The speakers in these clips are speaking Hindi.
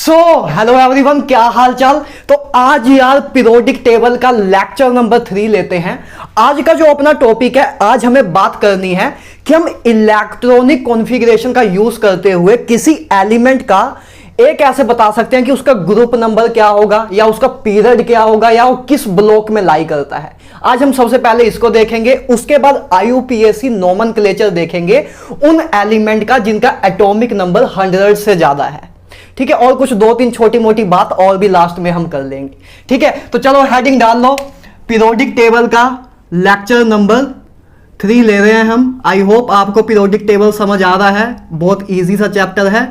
सो हेलो एवरीवन, क्या हाल चाल। तो आज यार पीरियोडिक टेबल का लेक्चर नंबर 3 लेते हैं। आज का जो अपना टॉपिक है, आज हमें बात करनी है कि हम इलेक्ट्रॉनिक कॉन्फ़िगरेशन का यूज करते हुए किसी एलिमेंट का एक ऐसे बता सकते हैं कि उसका ग्रुप नंबर क्या होगा या उसका पीरियड क्या होगा या वो किस ब्लॉक में लाई करता है। आज हम सबसे पहले इसको देखेंगे, उसके बाद आईयूपीएसी नोमेनक्लेचर देखेंगे उन एलिमेंट का जिनका एटॉमिक नंबर 100 से ज्यादा है। ठीक है, और कुछ दो तीन छोटी मोटी बात और भी लास्ट में हम कर लेंगे। ठीक है, तो चलो हेडिंग डाल लो, पीरियोडिक टेबल का लेक्चर नंबर 3 ले रहे हैं हम। आई होप आपको पीरियोडिक टेबल समझ आ रहा है, बहुत इजी सा चैप्टर है।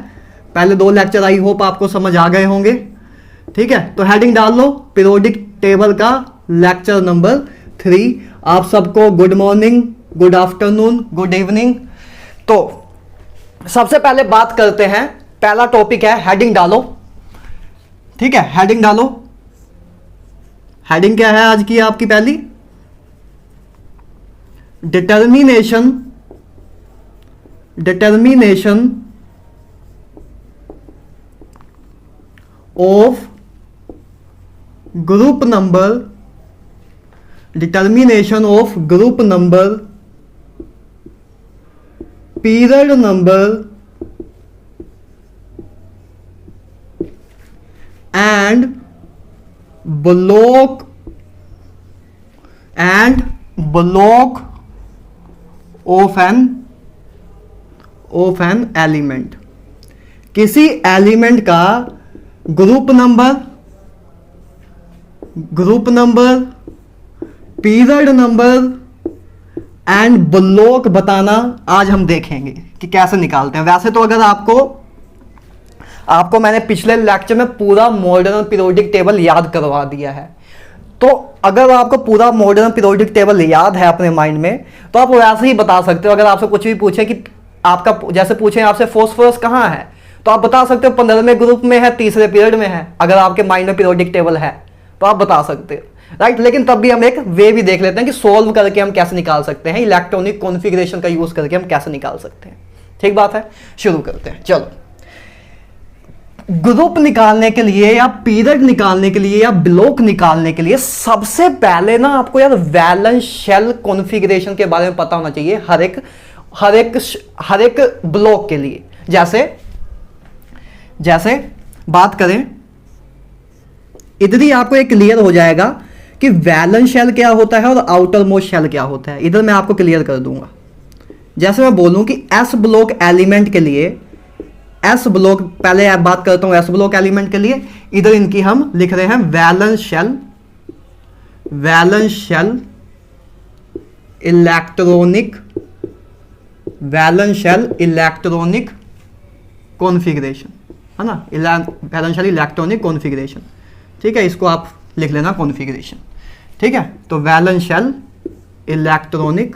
पहले 2 लेक्चर आई होप आपको समझ आ गए होंगे। ठीक है, तो हेडिंग डाल लो, पीरियोडिक टेबल का लेक्चर नंबर 3। आप सबको good morning, good afternoon, good evening. तो सबसे पहले बात करते हैं, पहला टॉपिक है, हेडिंग डालो। ठीक है, हेडिंग डालो। हेडिंग क्या है आज की आपकी पहली? Determination of group number, determination of group number, period number and block of an element। किसी एलिमेंट का group number, period number and block बताना आज हम देखेंगे कि कैसे निकालते हैं। वैसे तो अगर आपको मैंने पिछले लेक्चर में पूरा मॉडर्न पीरियोडिक टेबल याद करवा दिया है, तो अगर आपको पूरा मॉडर्न पीरियोडिक टेबल याद है अपने माइंड में, तो आप वैसे ही बता सकते हो। अगर आपसे कुछ भी पूछे कि आपका, जैसे पूछे आपसे फॉस्फोरस कहाँ है, तो आप बता सकते हो 15वें ग्रुप में है, 3रे पीरियड में है। अगर आपके माइंड में पीरियोडिक टेबल है तो आप बता सकते हो, राइट। लेकिन तब भी हम एक वे भी देख लेते हैं कि सोल्व करके हम कैसे निकाल सकते हैं, इलेक्ट्रॉनिक कॉन्फ़िगरेशन का यूज करके हम कैसे निकाल सकते हैं। ठीक बात है, शुरू करते हैं। चलो, ग्रुप निकालने के लिए या पीरियड निकालने के लिए या ब्लॉक निकालने के लिए सबसे पहले ना आपको यार वैलेंस शेल कॉन्फ़िगरेशन के बारे में पता होना चाहिए हर एक ब्लॉक के लिए। जैसे बात करें, इधर ही आपको एक क्लियर हो जाएगा कि वैलेंस शेल क्या होता है और आउटर मोस्ट शेल क्या होता है। इधर मैं आपको क्लियर कर दूंगा। जैसे मैं बोलूं कि एस ब्लॉक एलिमेंट के लिए, एस ब्लॉक, पहले आप बात करता हूं एस ब्लॉक एलिमेंट के लिए, इधर इनकी हम लिख रहे हैं वैलेंस शेल इलेक्ट्रॉनिक कॉन्फ़िगरेशन, है ना, वैलेंस शेल इलेक्ट्रॉनिक कॉन्फ़िगरेशन। ठीक है, इसको आप लिख लेना कॉन्फ़िगरेशन। ठीक है, तो वैलेंस शेल इलेक्ट्रॉनिक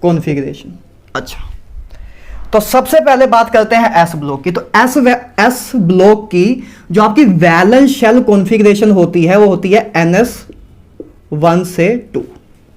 कॉन्फ़िगरेशन। अच्छा, तो सबसे पहले बात करते हैं एस ब्लॉक की। तो एस ब्लॉक की जो आपकी वैलेंस शेल कॉन्फ़िगरेशन होती है वो होती है NS1 से 2।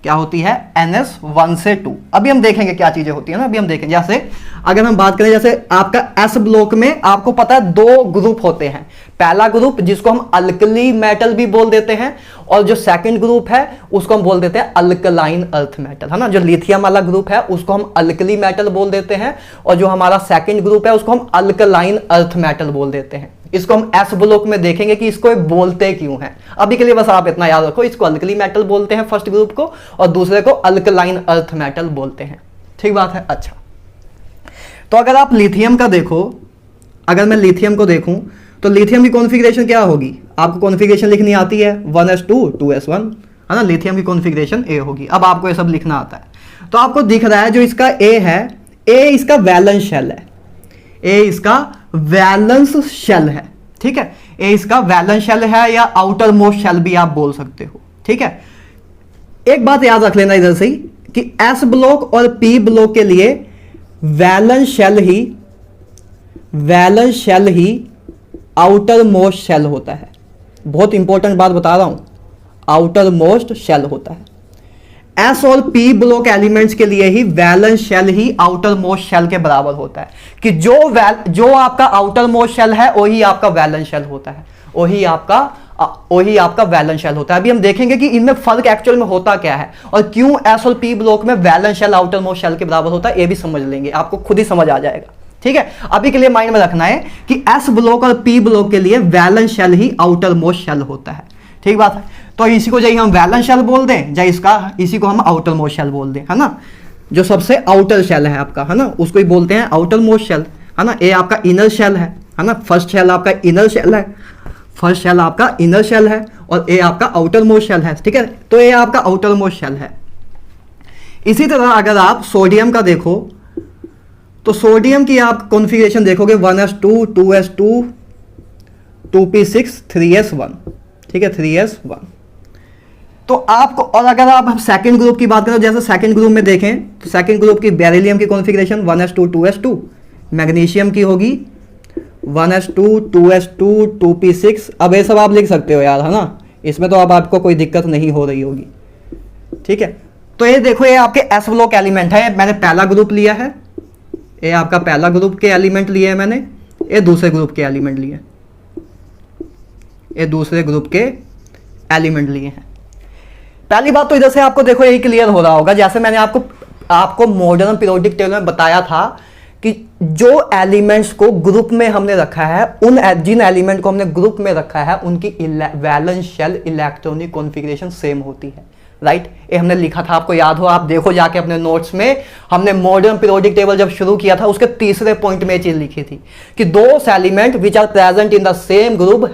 क्या होती है? NS1 से 2। अभी हम देखेंगे क्या चीजें होती है ना, अभी हम देखेंगे। जैसे अगर हम बात करें, जैसे आपका एस ब्लॉक में आपको पता है 2 ग्रुप होते हैं। पहला ग्रुप जिसको हम अल्कली मेटल भी बोल देते हैं, और जो सेकंड ग्रुप है उसको हम बोल देते हैं अल्कलाइन अर्थ मेटल, है ना। जो लिथियम वाला ग्रुप है उसको हम अल्कली मेटल बोल देते हैं, और जो हमारा सेकंड ग्रुप है उसको हम अल्कलाइन अर्थ मेटल बोल देते हैं। इसको हम एस ब्लॉक में देखेंगे कि इसको बोलते क्यों हैं। अभी के लिए बस आप इतना याद रखो, इसको अल्कली मेटल बोलते हैं फर्स्ट ग्रुप को, और दूसरे को अल्कलाइन अर्थ मेटल बोलते हैं। ठीक बात है। अच्छा, तो अगर आप लिथियम का देखो, अगर मैं लिथियम को देखूं तो लिथियम की कॉन्फ़िगरेशन क्या होगी? आपको कॉन्फ़िगरेशन लिखनी आती है 1s2 2s1, है ना। लिथियम की कॉन्फ़िगरेशन ए होगी। अब आपको ये सब लिखना आता है, तो आपको दिख रहा है जो इसका ए है, ए इसका वैलेंस शेल है, ए इसका वैलेंस शेल है। ठीक है, ए इसका वैलेंस शेल है या आउटर मोस्ट शेल भी आप बोल सकते हो। ठीक है, एक बात याद रख लेना इधर से ही कि एस ब्लॉक और पी ब्लॉक के लिए वैलेंस शेल ही आउटर मोस्ट शेल होता है। बहुत इंपॉर्टेंट बात बता रहा हूं, आउटर मोस्ट शेल होता है। एस और पी ब्लॉक एलिमेंट्स के लिए ही वैलेंस शेल ही आउटर मोस्ट शेल के बराबर होता है, कि जो आपका आउटर मोस्ट शेल है वही आपका वैलेंस शेल होता है, वही आपका वैलेंस शेल होता है। अभी हम देखेंगे कि इनमें फर्क एक्चुअल में होता क्या है और क्यों एस और पी ब्लॉक में valence shell outermost shell के बराबर होता है, ये भी समझ लेंगे, आपको खुद ही समझ आ जाएगा। ठीक है, अभी के लिए माइंड में रखना है कि एस ब्लॉक और पी ब्लॉक के लिए वैलेंस शेल ही आउटर मोस्ट शेल होता है। ठीक बात है, तो इसी को चाहे हम वैलेंस शेल बोल दें, चाहे इसी को हम आउटर मोस्ट शेल बोल दें, है ना। जो सबसे आउटर शेल है आपका, है ना, उसको ही बोलते हैं आउटर मोस्ट शेल, है ना। ये आपका इनर शेल है ना। फर्स्ट शेल आपका इनर शेल है, फर्स्ट शेल आपका इनर शेल है और ये आपका आउटर मोस्ट शेल है। ठीक है, तो ये आपका आउटर मोस्ट शेल है। इसी तरह अगर आप सोडियम का देखो तो सोडियम की आप कॉन्फ़िगरेशन देखोगे 1s2 2s2 2p6 3s1, ठीक है, 3s1। तो आपको, और अगर आप सेकंड ग्रुप की बात करें, जैसे सेकंड ग्रुप में देखें तो सेकंड ग्रुप की बेरिलियम की कॉन्फ़िगरेशन 1s2 2s2, मैग्नीशियम की होगी 1s2 2s2 2p6। अब ये सब आप लिख सकते हो यार, है ना, इसमें तो अब आपको कोई दिक्कत नहीं हो रही होगी। ठीक है, तो ये देखो, ये आपके एस ब्लॉक एलिमेंट है। मैंने पहला ग्रुप लिया है, ये आपका पहला ग्रुप के एलिमेंट लिए हैं मैंने, ये दूसरे ग्रुप के एलिमेंट लिए, ये दूसरे ग्रुप के एलिमेंट लिए हैं। पहली बात तो इधर से आपको देखो यही क्लियर हो रहा होगा, जैसे मैंने आपको मॉडर्न पीरियोडिक टेबल में बताया था कि जो एलिमेंट्स को ग्रुप में हमने रखा है, जिन एलिमेंट को हमने ग्रुप में रखा है, उनकी valence shell electronic configuration same होती है। राइट, ये हमने लिखा था, आपको याद हो, आप देखो जाके अपने नोट्स में, हमने मॉडर्न पीरियोडिक टेबल जब शुरू किया था उसके तीसरे पॉइंट में ये चीज लिखी थी कि those element which are present in the same group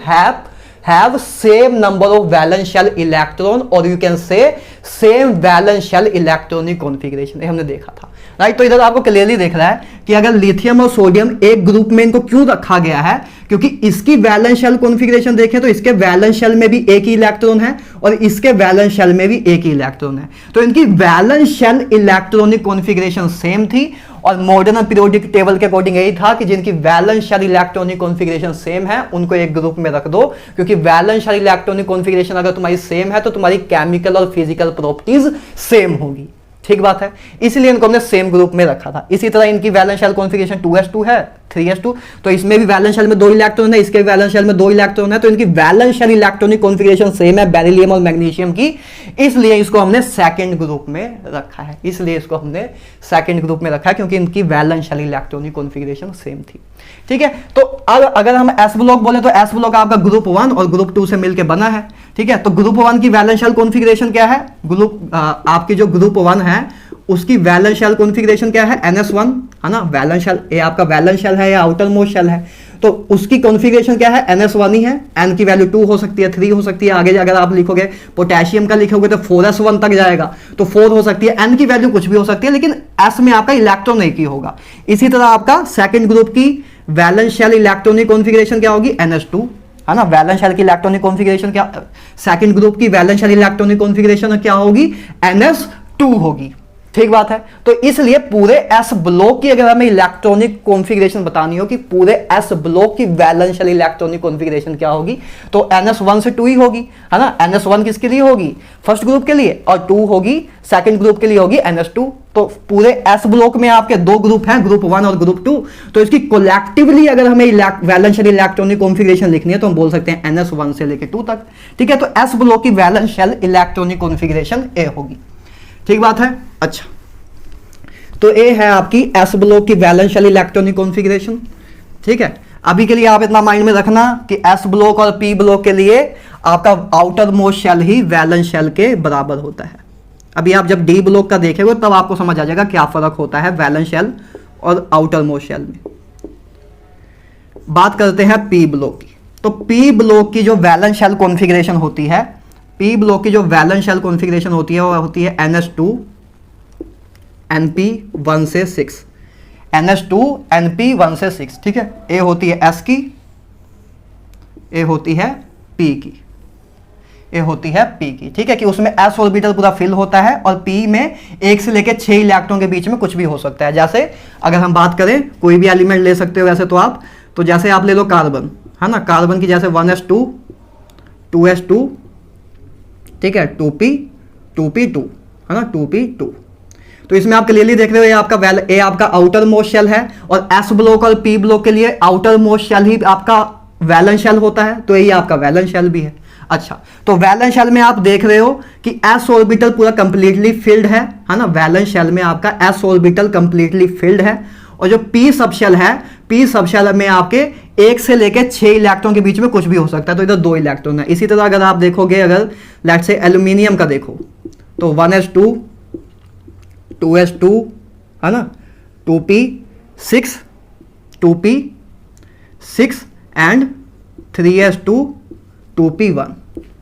have same number of valence shell electron और you can say same valence shell electronic configuration, ये हमने देखा था। राइट, तो इधर आपको क्लियरली देख रहा है कि अगर लिथियम और सोडियम एक ग्रुप में इनको क्यों रखा गया है, क्योंकि इसकी वैलेंस शेल कॉन्फ़िगरेशन देखें तो इसके वैलेंस शेल में भी एक ही इलेक्ट्रॉन है और इसके वैलेंस शेल में भी एक ही इलेक्ट्रॉन है, तो इनकी valence shell electronic configuration same थी। और मॉडर्न पीरियोडिक टेबल के अकॉर्डिंग यही था कि जिनकी valence shell electronic configuration same है उनको एक ग्रुप में रख दो, क्योंकि वैलेंस शेल इलेक्ट्रॉनिक कॉन्फ़िगरेशन अगर तुम्हारी सेम है तो तुम्हारी केमिकल और फिजिकल प्रॉपर्टीज सेम होगी। ठीक बात है, इसलिए इनको हमने सेम ग्रुप में रखा था। इसी तरह इनकी वैलेंस शेल कॉन्फ़िगरेशन 2s2 है 3s2, तो इसमें भी वैलेंस शेल में 2 इलेक्ट्रॉन है, इसके वैलेंस शेल में 2 इलेक्ट्रॉन है, तो इनकी valence shell electronic configuration same है बेरिलियम और मैग्नीशियम की, इसलिए इसको हमने सेकंड ग्रुप में रखा है। इसलिए इसको हमने सेकंड ग्रुप में रखा है क्योंकि इनकी valence shell electronic configuration same थी। ठीक है, तो अगर हम एस ब्लॉक बोले तो एस ब्लॉक आपका ग्रुप 1 और ग्रुप 2 से मिलकर बना है। ठीक है, तो ग्रुप 1 की वैलेंस शेल कॉन्फ़िगरेशन क्या है, आपकी जो ग्रुप 1 है उसकी वैलेंस शेल कॉन्फ़िगरेशन क्या है, NS1, है ना। वैलेंस शेल, ये आपका वैलेंस शेल है या आउटर मोस्ट शेल है, तो उसकी कॉन्फ़िगरेशन क्या है, NS1 ही है। N की वैल्यू 2 हो सकती है, 3 हो सकती है, आगे अगर आप लिखोगे पोटेशियम का लिखोगे तो 4s1 तक जाएगा, तो 4 हो सकती है। N की वैल्यू कुछ भी हो सकती है, लेकिन S में आपका इलेक्ट्रॉन एक ही होगा। इसी तरह आपका सेकंड ग्रुप की वैलेंस शेल इलेक्ट्रॉनिक कॉन्फ़िगरेशन क्या होगी, NS2, है ना। वैलेंस शेल की इलेक्ट्रॉनिक कॉन्फ़िगरेशन क्या, सेकंड ग्रुप की वैलेंस शेल इलेक्ट्रॉनिक कॉन्फ़िगरेशन क्या होगी, NS2 होगी। ठीक बात है, तो इसलिए पूरे एस ब्लॉक की अगर हमें इलेक्ट्रॉनिक कॉन्फ़िगरेशन बतानी हो कि पूरे एस ब्लॉक की वैलेंस शेल इलेक्ट्रॉनिक कॉन्फ़िगरेशन क्या होगी, तो NS1 से 2 ही होगी, है ना। NS1 किसके लिए होगी, फर्स्ट ग्रुप के लिए, और 2 होगी सेकंड ग्रुप के लिए होगी NS2। तो पूरे एस ब्लॉक में आपके 2 ग्रुप हैं, ग्रुप 1 और ग्रुप 2, तो इसकी कोलेक्टिवली अगर हमें वैलेंस शेल इलेक्ट्रॉनिक कॉन्फ़िगरेशन लिखनी है तो हम बोल सकते हैं NS1 से लेकर 2 तक। ठीक है, तो एस ब्लॉक की वैलेंस शेल इलेक्ट्रॉनिक कॉन्फ़िगरेशन ए होगी। ठीक बात है। अच्छा, तो ये है आपकी एस ब्लॉक की वैलेंस शेल इलेक्ट्रॉनिक कॉन्फ़िगरेशन। ठीक है, अभी के लिए आप इतना माइंड में रखना कि एस ब्लॉक और पी ब्लॉक के लिए आपका आउटर मोस्ट शेल ही वैलेंस शेल के बराबर होता है। अभी आप जब डी ब्लॉक का देखेंगे तब आपको समझ आ जाएगा क्या फर्क होता है वैलेंस शेल और आउटर मोस्ट शेल में। बात करते हैं पी ब्लॉक की, तो पी ब्लॉक की जो वैलेंस शेल कॉन्फ़िगरेशन होती है, पी ब्लॉक की जो वैलेंस शेल कॉन्फ़िगरेशन होती है वो होती है NS2 NP1 से 6, NS2 NP1 से 6। ठीक है, ए होती है S की, ए होती है P की, ए होती है P की। ठीक है, कि उसमें S ऑर्बिटल पूरा फिल होता है और P में 1 से लेकर 6 इलेक्ट्रॉन के बीच में कुछ भी हो सकता है। जैसे अगर हम बात करें, कोई भी एलिमेंट ले सकते हो वैसे तो आप, तो जैसे आप ले लो कार्बन, है ना। कार्बन की जैसे 1s2 2s2, ठीक है, 2p 2p2, है ना, 2p2। तो इसमें आप क्लियरली देख रहे हो, ये आपका आउटर मोस्ट शेल है, और एस ब्लॉक और पी ब्लॉक के लिए आउटर मोस्ट शेल ही आपका वैलेंस शेल होता है, तो ये आपका वैलेंस शेल भी है। अच्छा, तो वैलेंस शेल में आप देख रहे हो कि एस ऑर्बिटल पूरा कंप्लीटली फिल्ड है ना, वैलेंस शेल में आपका एस ऑर्बिटल कंप्लीटली फिल्ड है, और जो पी सबशेल है, पी सबशेल में आपके 1 से लेकर 6 इलेक्ट्रॉन के बीच में कुछ भी हो सकता है, तो इधर 2 इलेक्ट्रॉन है। इसी तरह अगर आप देखोगे, अगर लेट्स से एल्यूमिनियम का देखो तो 1s2 2s2 है ना, 2p6 2p6 and 3s2 2p1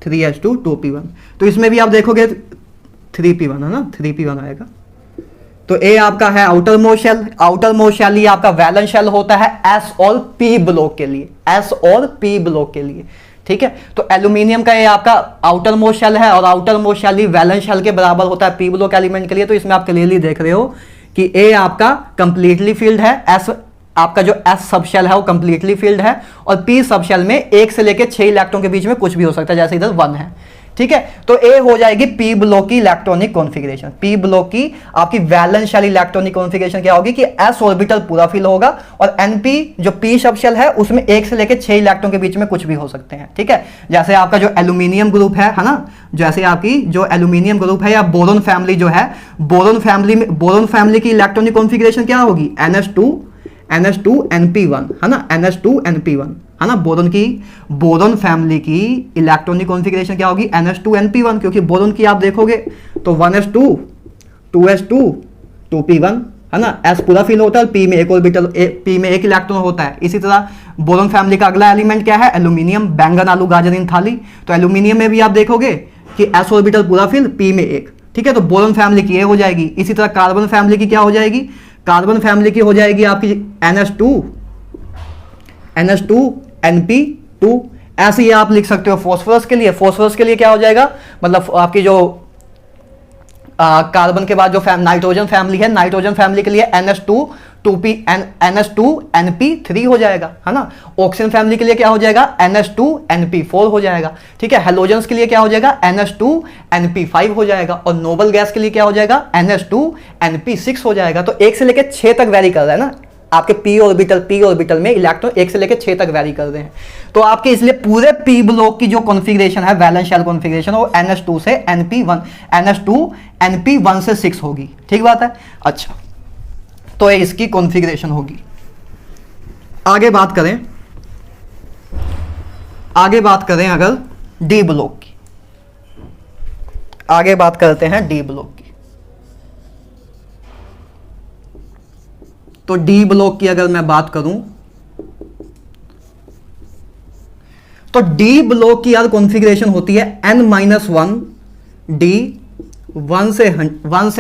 3s2 2p1। तो इसमें भी आप देखोगे 3p1 है ना, 3p1 आएगा। तो ए आपका है outermost shell, outermost shell ही आपका वैलेंस शेल होता है एस और पी ब्लॉक के लिए, एस और पी ब्लॉक के लिए, ठीक है। तो एल्यूमिनियम का ये आपका आउटर मोस्ट शेल है, और आउटर मोस्ट शेल ही वैलेंस शेल के बराबर होता है पी ब्लॉक एलिमेंट के लिए। तो इसमें आप क्लियरली देख रहे हो कि ए आपका कंप्लीटली फील्ड है, एस आपका जो एस सब शेल है वो कंप्लीटली फील्ड है, और पी सब शेल में 1 से लेकर 6 इलेक्ट्रॉन के बीच में कुछ भी हो सकता है, जैसे इधर 1 है, ठीक है। तो ए हो जाएगी पी ब्लॉक की इलेक्ट्रॉनिक कॉन्फ़िगरेशन। पी ब्लॉक की आपकी वैलेंस शेल इलेक्ट्रॉनिक कॉन्फ़िगरेशन क्या होगी कि एस ऑर्बिटल पूरा फिल होगा, और एनपी जो पी सब शेल है उसमें 1 से लेकर 6 इलेक्ट्रॉन के बीच में कुछ भी हो सकते हैं, ठीक है। जैसे आपका जो एल्यूमिनियम ग्रुप है ना, जैसे आपकी जो एल्यूमिनियम ग्रुप है या बोरोन फैमिली जो है, बोरोन फैमिली की इलेक्ट्रॉनिक कॉन्फ़िगरेशन क्या होगी, NH2 NP1 है ना, NH2 NP1 है ना। बोरोन फैमिली की इलेक्ट्रॉनिक कॉन्फ़िगरेशन क्या होगी, NH2 NP1, क्योंकि बोरोन की आप देखोगे तो 1s2 2s2 2p1 है ना, S पूरा फिल होता है, पी में एक ऑर्बिटल, पी में एक इलेक्ट्रॉन होता है। इसी तरह बोरोन फैमिली का अगला एलिमेंट क्या है, एल्यूमिनियम, बैंगन आलू गाजर इन थाली। तो एल्यूमिनियम में भी आप देखोगे कि S ऑर्बिटल पूरा फिल, पी में एक, ठीक है। तो बोरोन फैमिली की ये हो जाएगी। इसी तरह कार्बन फैमिली की क्या हो जाएगी, कार्बन फैमिली की हो जाएगी आपकी NH2 NP2। ऐसे ही आप लिख सकते हो फॉस्फोरस के लिए, फॉस्फोरस के लिए क्या हो जाएगा, मतलब आपकी जो कार्बन के बाद जो नाइट्रोजन फैमिली है, नाइट्रोजन फैमिली के लिए NH2 NP3 हो जाएगा, है ना। ऑक्सीजन फैमिली के लिए क्या हो जाएगा, NH2 NP4 हो जाएगा, ठीक है। हेलोजेंस के लिए क्या हो जाएगा, NH2 NP5 हो जाएगा, और नोबल गैस के लिए क्या हो जाएगा, NH2 NP6 हो जाएगा। तो 1 से लेकर 6 तक वेरी कर रहा है ना, आपके p ऑर्बिटल में इलेक्ट्रॉन 1 से लेकर 6 तक वेरी कर रहे हैं। तो आपके इसलिए पूरे p ब्लॉक की जो कॉन्फ़िगरेशन है, वैलेंस शेल कॉन्फ़िगरेशन, वो NH2 से NP1 से 6 होगी, ठीक बात है। अच्छा, तो ये इसकी कॉन्फ़िगरेशन होगी। आगे बात करें अगर डी ब्लॉक की, आगे बात करते हैं डी ब्लॉक की। तो डी ब्लॉक की अगर मैं बात करूं तो डी ब्लॉक की यार कॉन्फ़िगरेशन होती है n-1 डी 1 से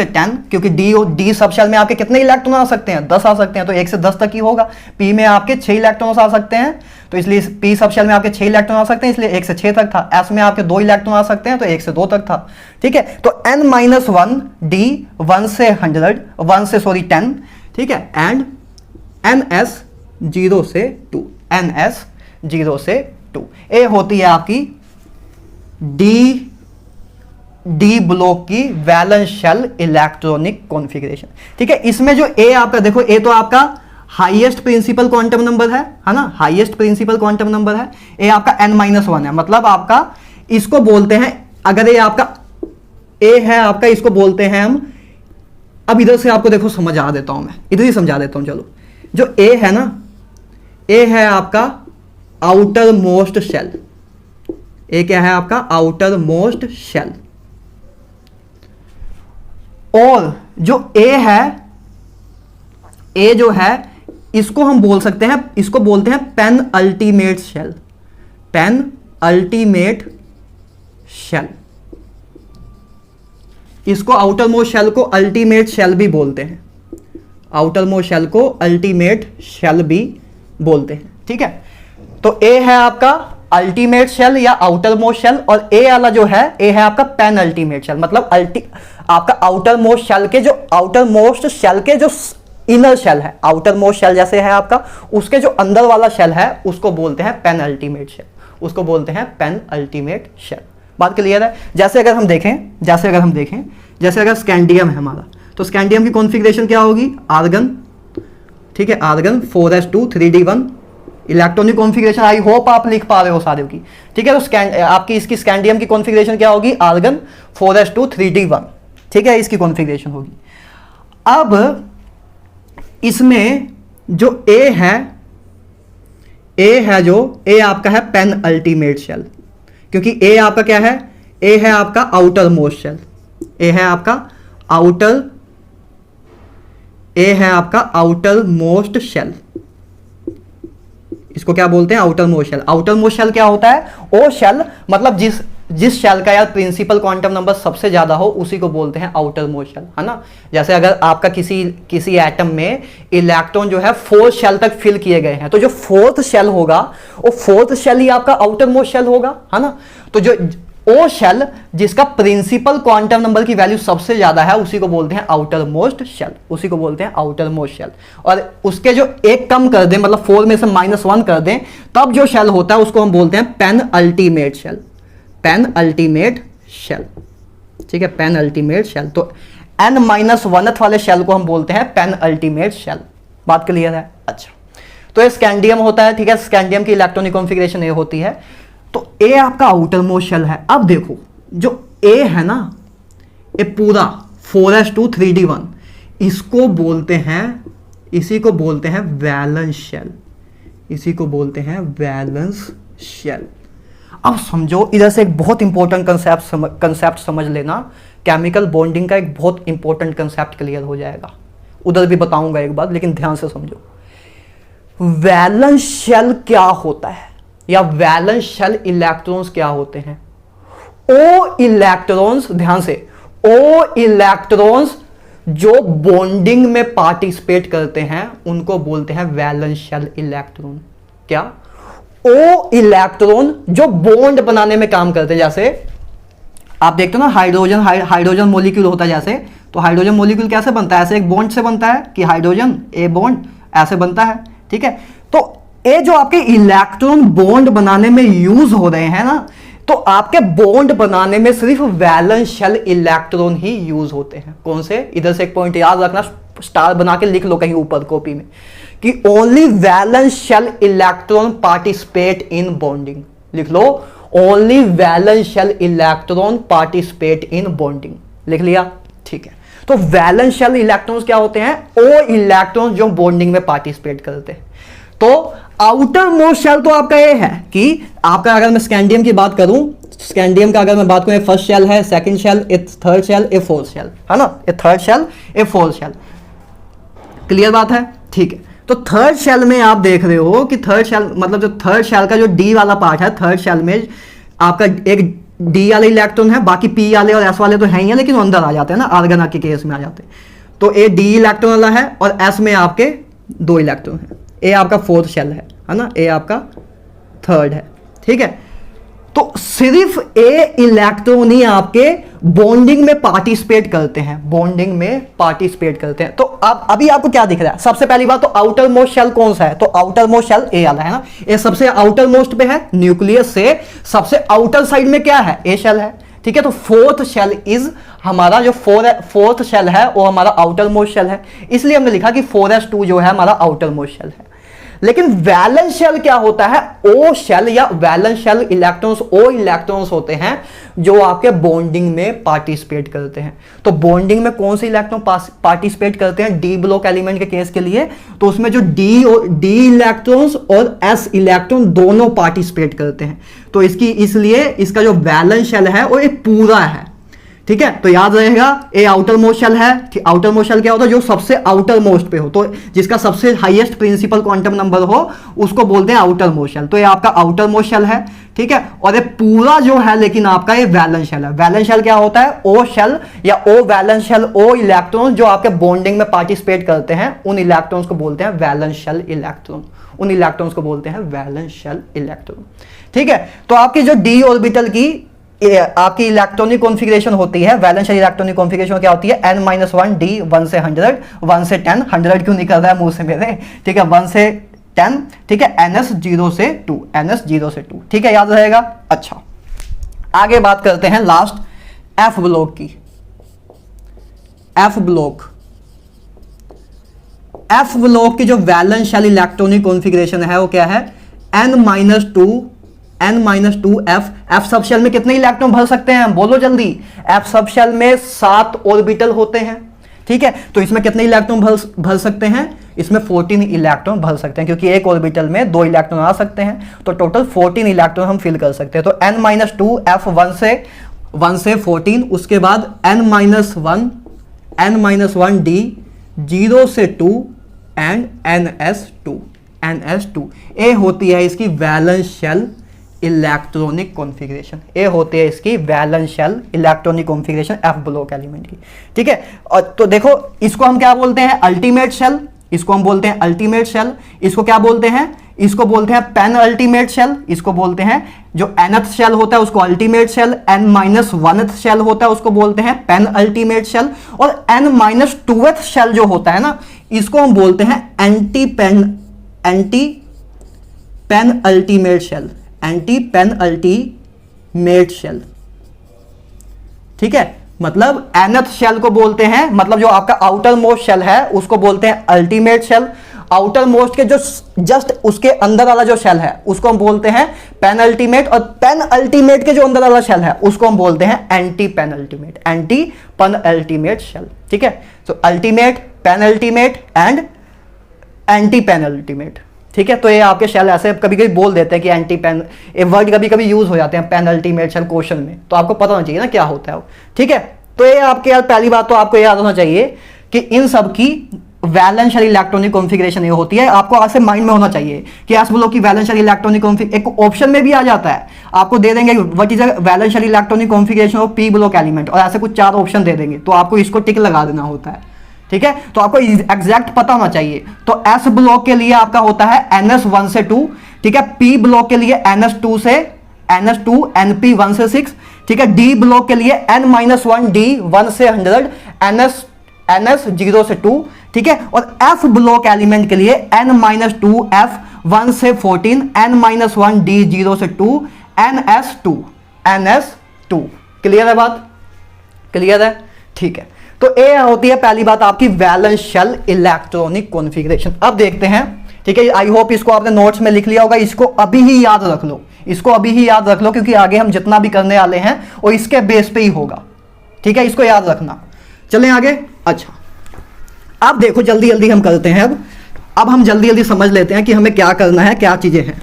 10, क्योंकि डी सब शेल में आपके कितने इलेक्ट्रॉन आ सकते हैं, 10 आ सकते हैं, तो 1 से 10 तक ही होगा। पी में आपके 6 इलेक्ट्रॉन आ सकते हैं, तो इसलिए पी सब शेल में आपके 6 इलेक्ट्रॉन आ सकते हैं, इसलिए 1 से 6 तक था। एस में आपके 2 इलेक्ट्रॉन आ सकते हैं, तो 1 से 2 तक था, ठीक है। तो n-1 डी 1 से 10, ठीक है, एंड NS 0 से 2, NS 0 से 2, ए होती है आपकी डी ब्लॉक की वैलेंस शेल इलेक्ट्रॉनिक कॉन्फ़िगरेशन, ठीक है। इसमें जो ए आपका देखो, ए तो आपका हाईएस्ट प्रिंसिपल क्वांटम नंबर है ना, हाईएस्ट प्रिंसिपल क्वांटम नंबर है। ए आपका n-1 है, मतलब आपका इसको बोलते हैं, अगर ये आपका ए है आपका, इसको बोलते हैं हम, अब इधर से आपको देखो समझा देता हूं मैं, इधर ही समझा देता हूं। चलो, जो ए है ना, ए है आपका आउटर मोस्ट शेल। ए क्या है आपका, आउटर मोस्ट शेल। और जो ए है, ए जो है, इसको हम बोल सकते हैं, इसको बोलते हैं pen ultimate shell, pen ultimate shell. इसको आउटर मोस्ट शेल को अल्टीमेट शेल भी बोलते हैं, आउटर मोस्ट शेल को अल्टीमेट शेल भी बोलते हैं, ठीक है। तो ए है आपका अल्टीमेट शेल या आउटर मोस्ट शेल, और ए वाला जो है, ए है आपका पेन अल्टीमेट शेल, मतलब आपका आउटर मोस्ट शेल के जो इनर शेल है, आउटर मोस्ट शेल जैसे है आपका, उसके जो अंदर वाला शेल है उसको बोलते हैं पेन अल्टीमेट शेल, उसको बोलते हैं पेन अल्टीमेट शेल। बात क्लियर है। जैसे अगर हम देखें जैसे अगर स्कैंडियम है हमारा, तो स्कैंडियम की कॉन्फ़िगरेशन क्या होगी, आर्गन, ठीक है, argon 4s2 3d1 electronic configuration, I hope आप लिख पा रहे हो सारे की, ठीक है। तो आपकी इसकी स्कैंडियम की कॉन्फ़िगरेशन क्या होगी, आर्गन 4s2 3d1, ठीक है, इसकी कॉन्फ़िगरेशन होगी। अब इसमें जो ए है जो ए आपका है पेन अल्टीमेट शेल, क्योंकि ए आपका क्या है, ए है आपका आउटर मोस्ट शेल, ए है आपका आउटर मोस्ट शेल, इसको क्या बोलते हैं, outermost shell. Outermost shell क्या होता है, वो शेल मतलब जिस शेल का यार प्रिंसिपल क्वांटम नंबर सबसे ज्यादा हो उसी को बोलते हैं आउटर मोस्ट शेल, है ना। जैसे अगर आपका किसी एटम में इलेक्ट्रॉन जो है 4 शेल तक फिल किए गए हैं, तो जो 4th शेल होगा वो 4th शेल ही आपका आउटर मोस्ट शेल होगा, है ना। तो जो वो शेल जिसका प्रिंसिपल क्वांटम नंबर की वैल्यू सबसे ज्यादा है उसी को बोलते हैं आउटर मोस्ट शेल, उसी को बोलते हैं आउटर मोस्ट शेल। और उसके जो एक कम कर दें, मतलब 4 में से -1 कर दें, तब जो शेल होता है उसको हम बोलते हैं pen ultimate shell, pen ultimate shell, ठीक है, पेन अल्टीमेट शेल। तो n-1th वाले शेल को हम बोलते हैं पेन अल्टीमेट शेल। बात क्लियर है? अच्छा, तो ये स्कैंडियम होता है, ठीक है, स्कैंडियम की इलेक्ट्रॉनिक कॉन्फ़िगरेशन ये होती है। तो ए आपका आउटर मोस्ट शेल है। अब देखो जो ए है ना, ये पूरा 4s2 3d1, इसको बोलते हैं, इसी को बोलते हैं वैलेंस शेल, इसी को बोलते हैं वैलेंस शेल। अब समझो, इधर से एक बहुत इंपॉर्टेंट कंसेप्ट समझ लेना, केमिकल बॉन्डिंग का एक बहुत इंपॉर्टेंट कंसेप्ट क्लियर हो जाएगा। उधर भी बताऊंगा एक बात, लेकिन ध्यान से समझो। वैलेंस शेल क्या होता है, या वैलेंस शेल इलेक्ट्रॉन्स क्या होते हैं? ओ इलेक्ट्रॉन्स, ध्यान से, ओ इलेक्ट्रॉन्स जो बॉन्डिंग में पार्टिसिपेट करते हैं उनको बोलते हैं वैलेंस शेल इलेक्ट्रॉन। क्या? ओ इलेक्ट्रॉन जो बॉन्ड बनाने में काम करते हैं। जैसे आप देखते हो ना, हाइड्रोजन मॉलिक्यूल होता है जैसे, तो हाइड्रोजन मॉलिक्यूल कैसे बनता है? ऐसे एक बॉन्ड से बनता है कि हाइड्रोजन ए बॉन्ड ऐसे बनता है, ठीक है। तो ये जो आपके इलेक्ट्रॉन बॉन्ड बनाने में यूज हो रहे हैं ना, तो आपके बॉन्ड बनाने में सिर्फ वैलेंस शेल इलेक्ट्रॉन ही यूज होते हैं। कौन से? इधर से एक पॉइंट याद रखना, स्टार बना के लिख लो कहीं ऊपर कॉपी में, कि only valence shell electron participate in bonding. लिख लो, only valence shell electron participate in bonding. लिख लिया? ठीक है। तो वैलेंस शेल इलेक्ट्रॉन्स क्या होते हैं? ओ इलेक्ट्रॉन्स जो बॉन्डिंग में पार्टिसिपेट करते हैं। तो आउटर मोस्ट शेल तो आपका ये है कि आपका, अगर मैं स्कैंडियम की बात करूं, स्कैंडियम का अगर मैं बात करूं, फर्स्ट शेल है, सेकंड शेल, थर्ड शेल, ए फोर्थ शेल, है ना, ए थर्ड शेल, ए फोर्थ शेल। क्लियर बात है? ठीक है। तो थर्ड शेल में आप देख रहे हो कि थर्ड शेल मतलब जो थर्ड शेल का जो डी वाला पार्ट है, थर्ड शेल में आपका एक डी वाले इलेक्ट्रॉन है, बाकी पी वाले और एस वाले तो है ही है, लेकिन वो अंदर आ जाते हैं ना, आर्गन के केस में आ जाते हैं। तो ए डी इलेक्ट्रॉन वाला है और एस में आपके 2 इलेक्ट्रॉन है। ए आपका फोर्थ शेल है ना, ए आपका थर्ड है, ठीक है। तो सिर्फ ए इलेक्ट्रॉन ही आपके बॉन्डिंग में पार्टिसिपेट करते हैं, बॉन्डिंग में पार्टिसिपेट करते हैं। तो अब अभी आपको क्या दिख रहा है? सबसे पहली बात तो आउटर मोस्ट शेल कौन सा है? तो आउटर मोस्ट शेल ए वाला है ना, ये सबसे आउटर मोस्ट पे है, न्यूक्लियस से सबसे आउटर साइड में क्या है? ए शेल है, ठीक है। तो फोर्थ शेल इज हमारा जो फोर्थ शेल है वो हमारा आउटर मोस्ट शेल है, इसलिए हमने लिखा कि 4s2 जो है हमारा आउटर मोस्ट शेल है। लेकिन वैलेंस शेल क्या होता है? ओ शेल या वैलेंस शेल इलेक्ट्रॉन्स, ओ इलेक्ट्रॉन्स होते हैं जो आपके बॉन्डिंग में पार्टिसिपेट करते हैं। तो बॉन्डिंग में कौन से इलेक्ट्रॉन पार्टिसिपेट करते हैं? डी ब्लॉक एलिमेंट के केस के लिए तो उसमें जो डी इलेक्ट्रॉन्स और एस इलेक्ट्रॉन दोनों पार्टिसिपेट करते हैं। तो इसलिए इसका जो वैलेंस शेल है वो एक पूरा है, ठीक है। तो याद रहेगा, ए आउटर मोस्ट शेल है। आउटर मोस्ट शेल क्या होता है? जो सबसे आउटर मोस्ट पे हो, तो जिसका सबसे हाईएस्ट प्रिंसिपल क्वांटम नंबर हो उसको बोलते हैं आउटर मोस्ट शेल। तो ये आपका आउटर मोस्ट शेल है, ठीक है। और ये पूरा जो है लेकिन आपका ये वैलेंस शेल है। वैलेंस शेल क्या होता है? ओ शेल या ओ वैलेंस शेल, ओ इलेक्ट्रॉन जो आपके बॉन्डिंग में पार्टिसिपेट करते हैं उन इलेक्ट्रॉन्स को बोलते हैं वैलेंस शेल इलेक्ट्रॉन, उन इलेक्ट्रॉन्स को बोलते हैं वैलेंस शेल इलेक्ट्रॉन, ठीक है। तो आपकी जो डी ऑर्बिटल की आपकी इलेक्ट्रॉनिक कॉन्फ़िगरेशन होती है, वैलेंस शेल इलेक्ट्रॉनिक कॉन्फ़िगरेशन क्या होती है? n-1 d 1 से 100, 1 से 10, 100 क्यों निकल रहा है मुंह से मेरे, ठीक है, 1 से 10, ठीक है, ns 0 से 2, ns 0 से 2, ठीक है, याद रहेगा। अच्छा, आगे बात करते हैं लास्ट एफ ब्लॉक की। एफ ब्लॉक की जो वैलेंस शेल इलेक्ट्रॉनिक कॉन्फ़िगरेशन है वो क्या है, n-2 एफ सब शेल में कितने इलेक्ट्रॉन भर सकते हैं, बोलो जल्दी। एफ सब शेल में 7 ऑर्बिटल होते हैं, ठीक है। तो इसमें कितने इलेक्ट्रॉन भर सकते हैं, इसमें 14 इलेक्ट्रॉन भर सकते हैं, क्योंकि एक ऑर्बिटल में 2 इलेक्ट्रॉन आ सकते हैं, तो टोटल 14 इलेक्ट्रॉन हम फिल कर सकते हैं। तो n-2 एफ 1 से 14, उसके बाद n-1 d 0 से 2 एंड ns2 ए होती है इसकी वैलेंस शेल इलेक्ट्रॉनिक कॉन्फ़िगरेशन, ए होती है इसकी valence shell electronic configuration f block element की, ठीक है। और तो देखो इसको हम क्या बोलते हैं, अल्टीमेट शेल, इसको हम बोलते हैं अल्टीमेट शेल, इसको क्या बोलते हैं, इसको बोलते हैं पेन अल्टीमेट शेल, इसको बोलते हैं जो nth शेल होता है उसको अल्टीमेट शेल, n-1th शेल होता है उसको बोलते हैं पेन अल्टीमेट शेल, और n-2th शेल जो होता है ना इसको हम बोलते हैं anti pen ultimate shell, anti pen ultimate shell, ठीक है। मतलब nth शेल को बोलते हैं, मतलब जो आपका आउटर मोस्ट शेल है उसको बोलते हैं अल्टीमेट शेल, आउटर मोस्ट के जो जस्ट उसके अंदर वाला जो शेल है उसको हम बोलते हैं पेन अल्टीमेट, और पेन अल्टीमेट के जो अंदर वाला शेल है उसको हम बोलते हैं एंटी पेन अल्टीमेट शेल, ठीक है। तो ultimate, penultimate and antepenultimate, ठीक है। तो ये आपके शेल ऐसे कभी कभी बोल देते हैं कि एंटी पेन, ये वर्ड कभी कभी यूज हो जाते हैं पेन अल्टीमेट शेल क्वेश्चन में, तो आपको पता होना चाहिए ना क्या होता है वो, ठीक है। तो ये आपके यार पहली बात तो आपको याद होना चाहिए कि इन सब की वैलेंस शेल इलेक्ट्रॉनिक कॉन्फ़िगरेशन ये होती है, आपको आज से माइंड में होना चाहिए कि एस ब्लॉक की वैलेंस शेल इलेक्ट्रॉनिक कॉन्फ़िगरेशन एक ऑप्शन में भी आ जाता है, आपको दे देंगे what is valence shell electronic configuration of p block element, और ऐसे कुछ 4 ऑप्शन दे देंगे, तो आपको इसको टिक लगा देना होता है, ठीक है। तो आपको एग्जैक्ट पता होना चाहिए। तो एस ब्लॉक के लिए आपका होता है ns1 से 2, ठीक है। पी ब्लॉक के लिए ns2 np 1 से 6, ठीक है। डी ब्लॉक के लिए n-1 d 1 से 100 ns 0 से 2, ठीक है। और एफ ब्लॉक एलिमेंट के लिए n-2 f 1 से 14 n-1 d 0 से 2 ns2। क्लियर है बात, क्लियर है, ठीक है। तो ये होती है पहली बात आपकी वैलेंस शेल इलेक्ट्रॉनिक कॉन्फ़िगरेशन। अब देखते हैं, ठीक है। आई होप इसको आपने नोट्स में लिख लिया होगा, इसको अभी ही याद रख लो, इसको अभी ही याद रख लो, क्योंकि आगे हम जितना भी करने वाले हैं वो इसके बेस पे ही होगा, ठीक है। इसको याद रखना। चलें आगे। अच्छा अब देखो जल्दी जल्दी हम करते हैं, अब हम जल्दी जल्दी समझ लेते हैं कि हमें क्या करना है, क्या चीजें हैं।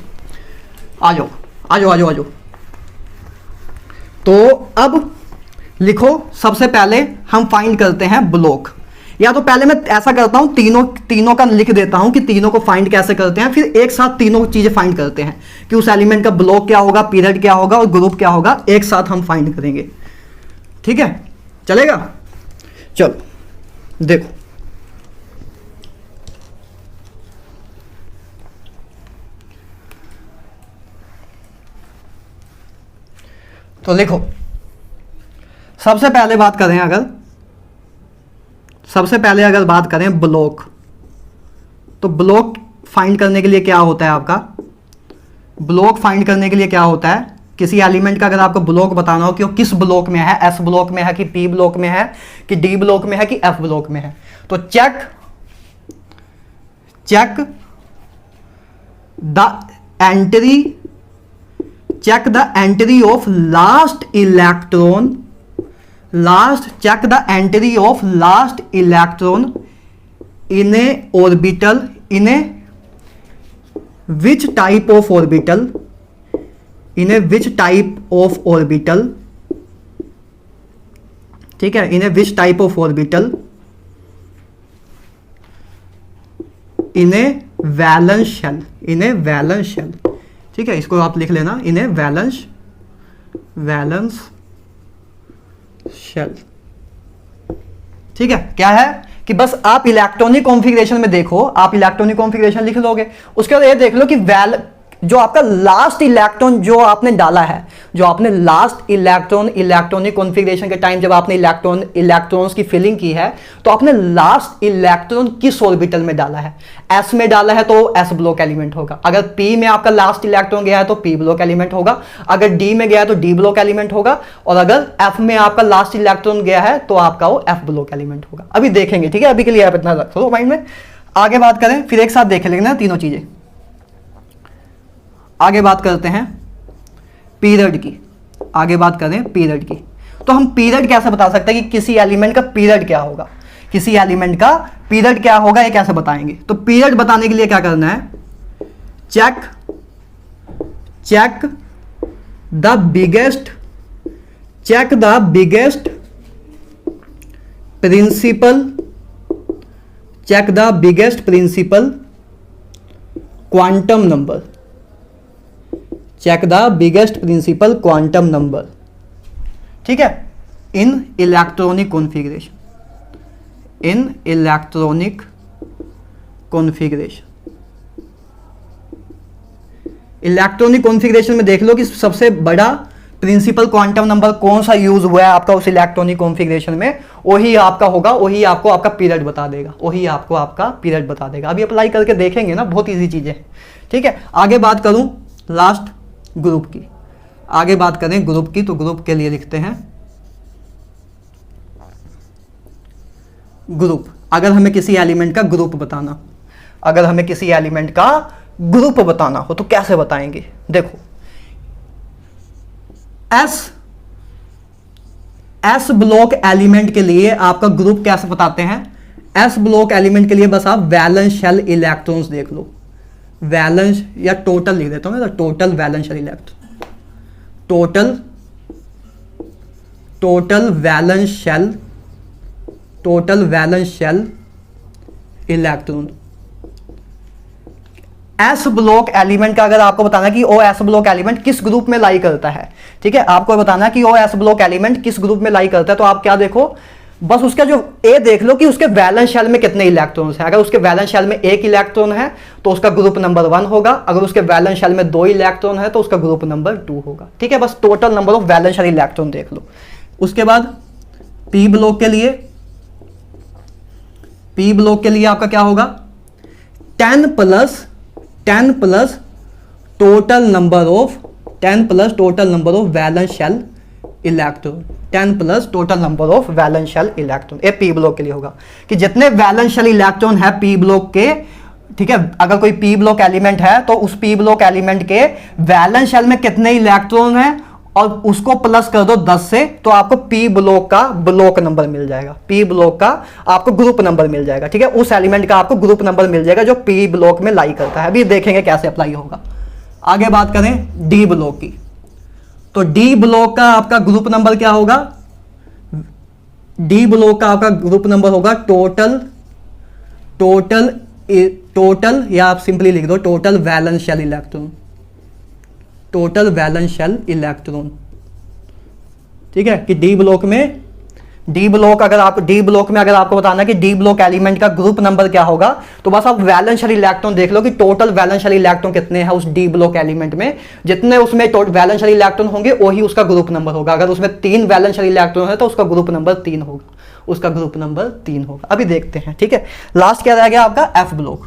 आ जाओ आ जाओ आ जाओ आ जाओ। तो अब लिखो, सबसे पहले हम फाइंड करते हैं ब्लॉक, या तो पहले मैं ऐसा करता हूं तीनों का लिख देता हूं कि तीनों को फाइंड कैसे करते हैं, फिर एक साथ तीनों चीजें फाइंड करते हैं कि उस एलिमेंट का ब्लॉक क्या होगा, पीरियड क्या होगा और ग्रुप क्या होगा, एक साथ हम फाइंड करेंगे, ठीक है। चलेगा, चलो देखो। तो लिखो, सबसे पहले बात करें अगर बात करें ब्लॉक, तो ब्लॉक फाइंड करने के लिए क्या होता है आपका, ब्लॉक फाइंड करने के लिए क्या होता है, किसी एलिमेंट का अगर आपको ब्लॉक बताना हो कि वो किस ब्लॉक में है, एस ब्लॉक में है कि पी ब्लॉक में है कि डी ब्लॉक में है कि एफ ब्लॉक में है, तो check the entry of last electron in a orbital, in a which type of orbital, ठीक है, in a which type of orbital in a valence shell, ठीक है। इसको आप लिख लेना, in a valence shell, ठीक है। क्या है कि बस आप इलेक्ट्रॉनिक कॉन्फ़िगरेशन में देखो, आप इलेक्ट्रॉनिक कॉन्फ़िगरेशन लिख लोगे, उसके बाद ये देख लो कि जो आपका लास्ट इलेक्ट्रॉन जो आपने डाला है, जो आपने लास्ट इलेक्ट्रॉन इलेक्ट्रॉनिक कॉन्फ़िगरेशन के टाइम जब आपने इलेक्ट्रॉन्स की फिलिंग की है, तो आपने लास्ट इलेक्ट्रॉन किस ऑर्बिटल में डाला है? एस में डाला है तो एस ब्लॉक एलिमेंट होगा। अगर पी में आपका लास्ट इलेक्ट्रॉन गया है तो पी ब्लॉक एलिमेंट होगा। अगर डी में गया है तो डी ब्लॉक एलिमेंट होगा। और अगर एफ में आपका लास्ट इलेक्ट्रॉन गया है तो आपका वो एफ ब्लॉक एलिमेंट होगा। अभी देखेंगे, ठीक है, अभी के लिए आप इतना रखो माइंड में। आगे बात करें, फिर एक साथ देख लेंगे ना तीनों चीजें। आगे बात करते हैं पीरियड की। आगे बात करें पीरियड की, तो हम पीरियड कैसे बता सकते हैं कि किसी एलिमेंट का पीरियड क्या होगा? किसी एलिमेंट का पीरियड क्या होगा, ये कैसे बताएंगे? तो पीरियड बताने के लिए क्या करना है? Check the biggest principal quantum number. Check the biggest principal quantum number, ठीक है, in electronic configuration. Electronic configuration में देख लो कि सबसे बड़ा प्रिंसिपल क्वांटम नंबर कौन सा यूज हुआ है आपका उस इलेक्ट्रॉनिक कॉन्फ़िगरेशन में, वही आपका होगा, वही आपको आपका पीरियड बता देगा। अभी अप्लाई करके देखेंगे ना, बहुत इजी चीजें, ठीक है। आगे बात करूं लास्ट ग्रुप की। आगे बात करें ग्रुप की, तो ग्रुप के लिए लिखते हैं ग्रुप। अगर हमें किसी एलिमेंट का ग्रुप बताना हो तो कैसे बताएंगे? देखो, एस ब्लॉक एलिमेंट के लिए आपका ग्रुप कैसे बताते हैं? एस ब्लॉक एलिमेंट के लिए बस आप वैलेंस शेल इलेक्ट्रॉन्स देख लो। वैलेंस या टोटल लिख देता हूं मैं, total valence shell electron, total valence shell electron. S block element का अगर आपको बताना कि ओ एस ब्लॉक एलिमेंट किस ग्रुप में लाई करता है, ठीक है, आपको बताना कि ओ एस ब्लॉक एलिमेंट किस ग्रुप में लाई करता है, तो आप क्या देखो, बस उसका जो ए देख लो कि उसके वैलेंस शेल में कितने इलेक्ट्रॉन्स हैं। अगर उसके वैलेंस शेल में एक इलेक्ट्रॉन है तो उसका ग्रुप नंबर 1 होगा। अगर उसके वैलेंस शेल में 2 इलेक्ट्रॉन है तो उसका ग्रुप नंबर 2 होगा, ठीक है। बस total number of valence shell electron देख लो। उसके बाद पी ब्लॉक के लिए आपका क्या होगा? 10 plus total number of valence shell electron. 10 plus total number of valence shell electron, ये पी ब्लॉक के लिए होगा कि जितने वैलेंस शेल इलेक्ट्रॉन है पी ब्लॉक के, ठीक है, अगर कोई पी ब्लॉक एलिमेंट है तो उस पी ब्लॉक एलिमेंट के वैलेंस शेल में कितने इलेक्ट्रॉन है और उसको प्लस कर दो 10 से, तो आपको पी ब्लॉक का ब्लॉक नंबर मिल जाएगा, पी ब्लॉक का आपको ग्रुप नंबर मिल जाएगा, ठीक है। उस एलिमेंट का आपको ग्रुप नंबर मिल जाएगा जो पी ब्लॉक में लाई करता है। अभी देखेंगे कैसे अप्लाई होगा। आगे बात करें डी ब्लॉक की, तो डी ब्लॉक का आपका ग्रुप नंबर क्या होगा? डी ब्लॉक का आपका ग्रुप नंबर होगा टोटल या आप सिंपली लिख दो टोटल वैलेंस शेल इलेक्ट्रॉन, ठीक है। कि डी ब्लॉक में अगर आपको बताना है कि डी ब्लॉक एलिमेंट का ग्रुप नंबर क्या होगा, तो बस आप वैलेंस शेल इलेक्ट्रॉन देख लो कि टोटल वैलेंस शेल इलेक्ट्रॉन कितने हैं उस डी ब्लॉक एलिमेंट में। जितने उसमें वैलेंस शेल इलेक्ट्रॉन होंगे वही उसका ग्रुप नंबर होगा। अगर उसमें 3 वैलेंस शेल इलेक्ट्रॉन है तो उसका ग्रुप नंबर 3 होगा। अभी देखते हैं, ठीक है। लास्ट क्या रह गया आपका? F block.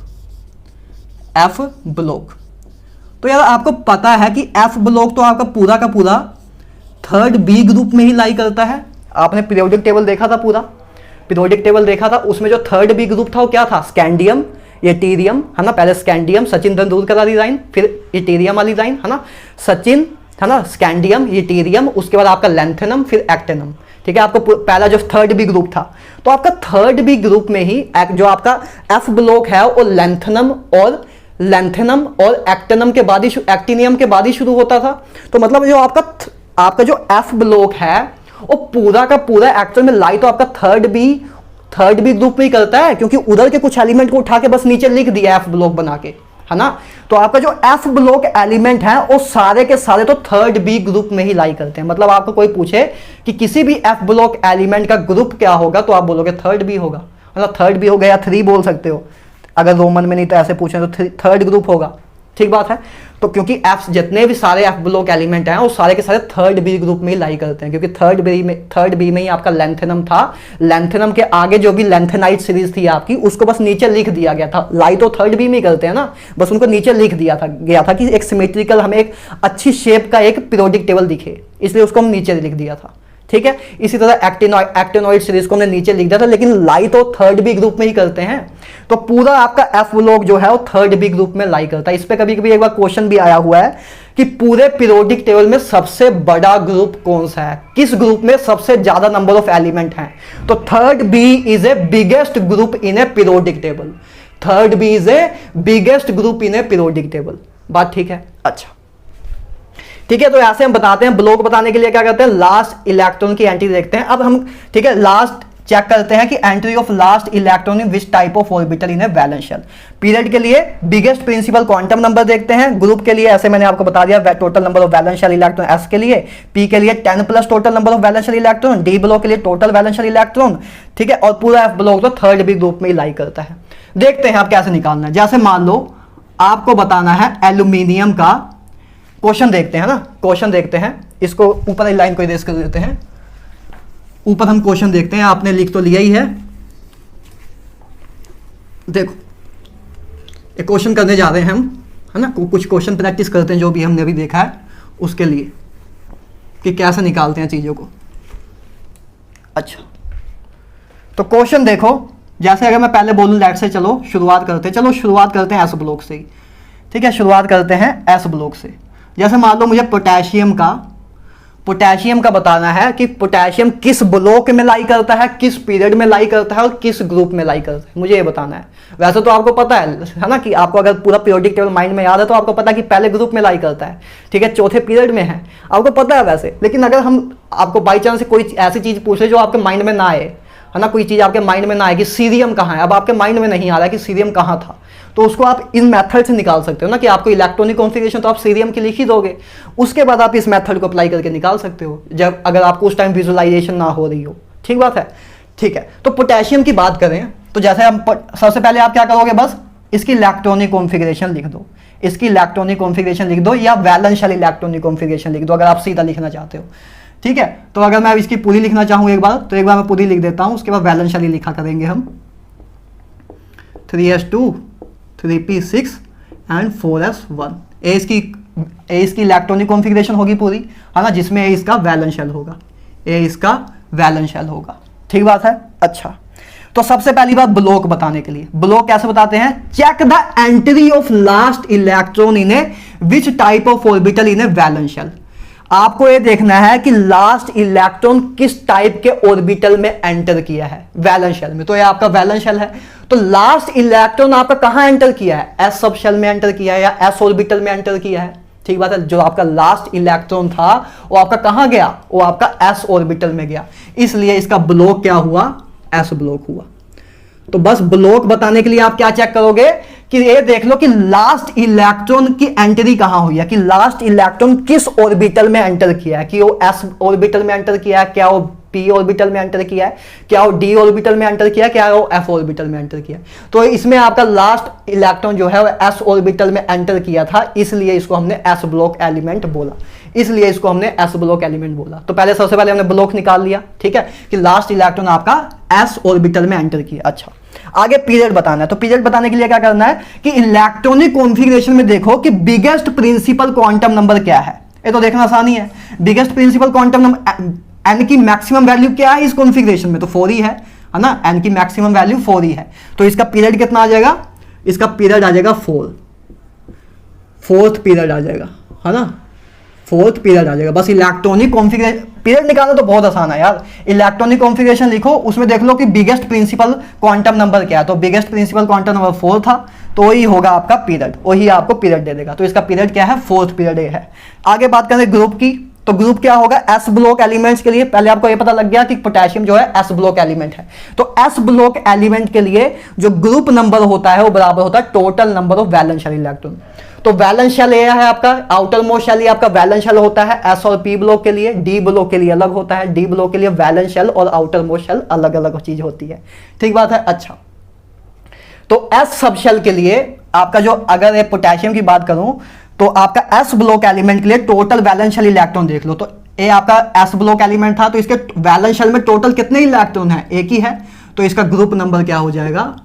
तो यार आपको पता है कि एफ ब्लॉक तो आपका पूरा का पूरा 3rd बी ग्रुप में ही लाई करता है। आपने पीरियोडिक टेबल देखा था, उसमें जो 3rd बी ग्रुप था वो क्या था? स्कैंडियम, इटीरियम, है ना। पहले स्कैंडियम, सचिन तेंदुलकर वाली लाइन, फिर इटीरियम वाली लाइन, है ना। सचिन, है ना, स्कैंडियम, इटीरियम, उसके बाद आपका लेंथेनम, फिर एक्टेनम, ठीक है। आपको पहला जो 3rd बी ग्रुप था, तो आपका 3rd बी ग्रुप में ही जो आपका एफ ब्लॉक है वो लेंथेनम और एक्टिनियम के बाद ही शुरू होता था। तो मतलब जो आपका जो एफ ब्लॉक है वो पूरा का पूरा एक्चुअल में लाई तो आपका 3rd बी ग्रुप में ही करता है, क्योंकि उधर के कुछ एलिमेंट को उठा के बस नीचे लिख दिया एफ ब्लॉक बना के, है ना। तो आपका जो एफ ब्लॉक एलिमेंट है वो सारे के सारे तो 3rd बी ग्रुप में ही लाई करते हैं। मतलब आपको कोई पूछे कि किसी भी एफ ब्लॉक एलिमेंट का ग्रुप क्या होगा, तो आप बोलोगे 3rd बी होगा, मतलब 3rd बी होगा, या 3 बोल सकते हो अगर रोमन में नहीं तो ऐसे पूछे तो 3rd ग्रुप होगा, ठीक बात है। तो क्योंकि एफ जितने भी सारे एफ ब्लॉक एलिमेंट हैं वो सारे के सारे थर्ड बी ग्रुप में ही लाई करते हैं, क्योंकि थर्ड बी में ही आपका लेंथेनम था। लेंथेनम के आगे जो भी लेंथेनाइट सीरीज थी आपकी उसको बस नीचे लिख दिया गया था। लाई तो थर्ड बी में ही करते हैं ना, बस उनको नीचे लिख दिया था गया था कि एक सिमेट्रिकल हमें एक अच्छी शेप का एक पीरियोडिक टेबल दिखे, इसलिए उसको हम नीचे लिख दिया था। ठीक है, इसी तरह एक्टिनोइड सीरीज को हमने नीचे लिख दिया था, लेकिन लाई तो थर्ड बी ग्रुप में ही करते हैं। तो पूरा आपका एफ ब्लॉक जो है वो थर्ड बी ग्रुप में लाई करता है। इस पे कभी कभी एक बार क्वेश्चन भी आया हुआ है कि पूरे पीरियोडिक टेबल में सबसे बड़ा ग्रुप कौन सा है, किस ग्रुप में सबसे ज्यादा नंबर ऑफ एलिमेंट हैं। तो third B is a biggest group in a periodic table. Third B is a biggest group in a periodic table. बात ठीक है? अच्छा ठीक है, तो ऐसे हम बताते हैं। ब्लॉक बताने के लिए क्या करते हैं, लास्ट इलेक्ट्रॉन की एंट्री देखते हैं। अब हम ठीक है लास्ट चेक करते हैं कि entry of last electron in which type of orbital in a valence shell. Period के लिए बिगेस्ट प्रिंसिपल क्वांटम नंबर देखते हैं। ग्रुप के लिए ऐसे मैंने आपको बता दिया total number of valence shell electron s के लिए, पी के लिए 10 plus total number of valence shell electron, d block के लिए टोटल वैलेंस शेल इलेक्ट्रॉन। ठीक है, और पूरा एफ ब्लॉक तो थर्ड बी ग्रुप में ही लाई करता है। देखते हैं आप कैसे निकालना है। जैसे मान लो आपको बताना है एल्यूमिनियम का, क्वेश्चन देखते हैं ना, क्वेश्चन देखते हैं। इसको ऊपर लाइन को इरेज कर देते हैं। ऊपर हम क्वेश्चन देखते हैं, आपने लिख तो लिया ही है। देखो एक क्वेश्चन करने जा रहे हैं हम, है ना, कुछ क्वेश्चन प्रैक्टिस करते हैं जो भी हमने अभी देखा है उसके लिए कि कैसे निकालते हैं चीजों को। अच्छा तो क्वेश्चन देखो, जैसे अगर मैं पहले बोलूं लेट से चलो शुरुआत करते हैं एस ब्लॉक से ही। ठीक है, शुरुआत करते हैं एस ब्लॉक से। जैसे मान लो मुझे पोटेशियम का बताना है कि पोटेशियम किस ब्लॉक में लाई करता है, किस पीरियड में लाई करता है और किस ग्रुप में लाई करता है, मुझे ये बताना है। वैसे तो आपको पता है ना कि आपको अगर पूरा पीरियोडिक टेबल माइंड में याद है तो आपको पता है कि पहले ग्रुप में लाई करता है, ठीक है, चौथे पीरियड में है, आपको पता है वैसे। लेकिन अगर हम आपको बाई चांस कोई ऐसी चीज पूछ ले जो आपके माइंड में ना आए, है ना, कोई चीज आपके माइंड में ना आए कि सीरियम कहाँ है, अब आपके माइंड में नहीं आ रहा है कि सीरियम कहाँ था, तो उसको आप इन मेथड से निकाल सकते हो ना कि आपको इलेक्ट्रॉनिक कॉन्फ़िगरेशन तो आप सीरियम की लिख ही दोगे, उसके बाद आप इस मेथड को अप्लाई करके निकाल सकते हो जब अगर आपको उस टाइम विजुअलाइजेशन ना हो रही हो। ठीक बात है? ठीक है, तो पोटेशियम की बात करें तो जैसे हम सबसे पहले आप क्या करोगे, बस इसकी इलेक्ट्रॉनिक कॉन्फ़िगरेशन लिख दो, इसकी इलेक्ट्रॉनिक कॉन्फ़िगरेशन लिख दो या वैलेंस शेल इलेक्ट्रॉनिक कॉन्फ़िगरेशन लिख दो अगर आप सीधा लिखना चाहते हो। ठीक है, तो अगर मैं इसकी पूरी लिखना चाहूँ एक बार तो एक बार मैं पूरी लिख देता हूँ, उसके बाद वैलेंस शेल लिखा करेंगे हम 3s2 3p6 एंड 4s1। ए इसकी इलेक्ट्रॉनिक कॉन्फ़िगरेशन होगी पूरी, है ना, जिसमें ए इसका वैलेंस शेल होगा, ए इसका वैलेंस शेल होगा। ठीक बात है? अच्छा तो सबसे पहली बात ब्लॉक बताने के लिए, ब्लॉक कैसे बताते हैं, check the entry of last electron in a which type of orbital in a valence shell. आपको ये देखना है कि लास्ट इलेक्ट्रॉन किस टाइप के ऑर्बिटल में एंटर किया है वैलेंस शेल में। तो ये आपका वैलेंस शेल है, तो लास्ट इलेक्ट्रॉन आपका कहां एंटर किया है, एस सब शेल में एंटर किया है या एस ऑर्बिटल में एंटर किया है। ठीक बात है, जो आपका लास्ट इलेक्ट्रॉन था वो आपका कहां गया, वो आपका एस ऑर्बिटल में गया, इसलिए इसका ब्लॉक क्या हुआ, एस ब्लॉक हुआ। तो बस ब्लॉक बताने के लिए आप क्या चेक करोगे कि ये देख लो कि लास्ट इलेक्ट्रॉन की एंट्री कहां हुई है, कि लास्ट इलेक्ट्रॉन किस ऑर्बिटल में एंटर किया है, कि वो एस ऑर्बिटल में एंटर किया है, क्या वो पी ऑर्बिटल में एंटर किया है, क्या वो डी ऑर्बिटल में एंटर किया है, क्या वो एफ ऑर्बिटल में एंटर किया है। तो इसमें आपका लास्ट इलेक्ट्रॉन जो है वो एस ऑर्बिटल में एंटर किया था, इसलिए इसको हमने एस ब्लॉक एलिमेंट बोला, इसलिए इसको हमने एस ब्लॉक एलिमेंट बोला। तो पहले सबसे पहले हमने ब्लॉक निकाल लिया, ठीक है, कि लास्ट इलेक्ट्रॉन आपका एस ऑर्बिटल में एंटर किया। अच्छा आगे पीरियड बताना है, तो पीरियड बताने के लिए क्या करना है कि इलेक्ट्रॉनिक कॉन्फ़िगरेशन में देखो कि बिगेस्ट प्रिंसिपल क्वांटम नंबर क्या है, ये तो देखना आसान ही है। Biggest principal quantum number n की मैक्सिमम वैल्यू क्या है इस कॉन्फ़िगरेशन में, तो 4 ही है ना, एन की मैक्सिमम वैल्यू 4 ही है। तो इसका पीरियड कितना आ जाएगा, इसका पीरियड आ जाएगा 4, फोर्थ पीरियड आ जाएगा, है ना, फोर्थ पीरियड आ जाएगा। बस इलेक्ट्रॉनिक कॉन्फ़िगरेशन पीरियड निकालना तो बहुत आसान है यार, इलेक्ट्रॉनिक कॉन्फ़िगरेशन लिखो, उसमें देख लो कि बिगेस्ट प्रिंसिपल क्वांटम नंबर क्या है, तो बिगेस्ट प्रिंसिपल क्वांटम नंबर 4 था, तो वही होगा आपका पीरियड, वही आपको पीरियड दे देगा। तो इसका पीरियड क्या है, फोर्थ पीरियड है। आगे बात करें ग्रुप की, तो ग्रुप क्या होगा, एस ब्लॉक एलिमेंट्स के लिए पहले आपको ये पता लग गया कि पोटेशियम जो है एस ब्लॉक एलिमेंट है, तो एस ब्लॉक एलिमेंट के लिए जो ग्रुप नंबर होता है वो बराबर होता है total number of valence shell electron. तो वैलेंस शेल ये है आपका आउटर मोस्ट शेल, ये आपका वैलेंस शेल होता है एस और पी ब्लॉक के लिए, डी ब्लॉक के लिए अलग होता है, डी ब्लॉक के लिए वैलेंस शेल और आउटर मोस्ट शेल अलग अलग चीज होती है। ठीक बात है? अच्छा तो एस सब शेल के लिए आपका जो, अगर पोटेशियम की बात करूं तो आपका एस ब्लॉक एलिमेंट के लिए टोटल वैलेंस शेल इलेक्ट्रॉन देख लो। तो ये आपका एस ब्लॉक एलिमेंट था, तो इसके वैलेंस शेल में टोटल कितने इलेक्ट्रॉन है? एक ही है। तो इसका ग्रुप नंबर क्या हो जाएगा?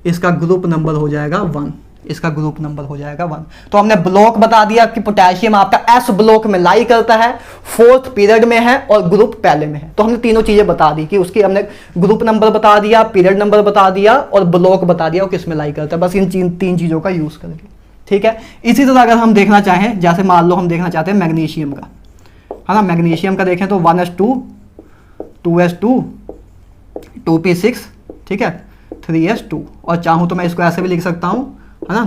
इसका ग्रुप नंबर हो जाएगा 1। इसका ग्रुप नंबर हो जाएगा 1। तो हमने ब्लॉक बता दिया कि पोटेशियम आपका एस ब्लॉक में लाई करता है, 4th पीरियड में है और ग्रुप पहले में है। तो हमने तीनों चीजें बता दी कि उसकी हमने ग्रुप नंबर बता दिया, पीरियड नंबर बता दिया और ब्लॉक बता दिया और किस में लाई करता है। बस इन तीन चीजों का यूज करके, ठीक है। इसी तरह अगर हम देखना चाहें, जैसे मान लो हम देखना चाहते हैं मैग्नीशियम का, है ना, मैग्नीशियम का देखें तो 1s2 2s2 2p6, ठीक है, 3s2, और चाहूं तो मैं इसको ऐसे भी लिख सकता हूं, है ना,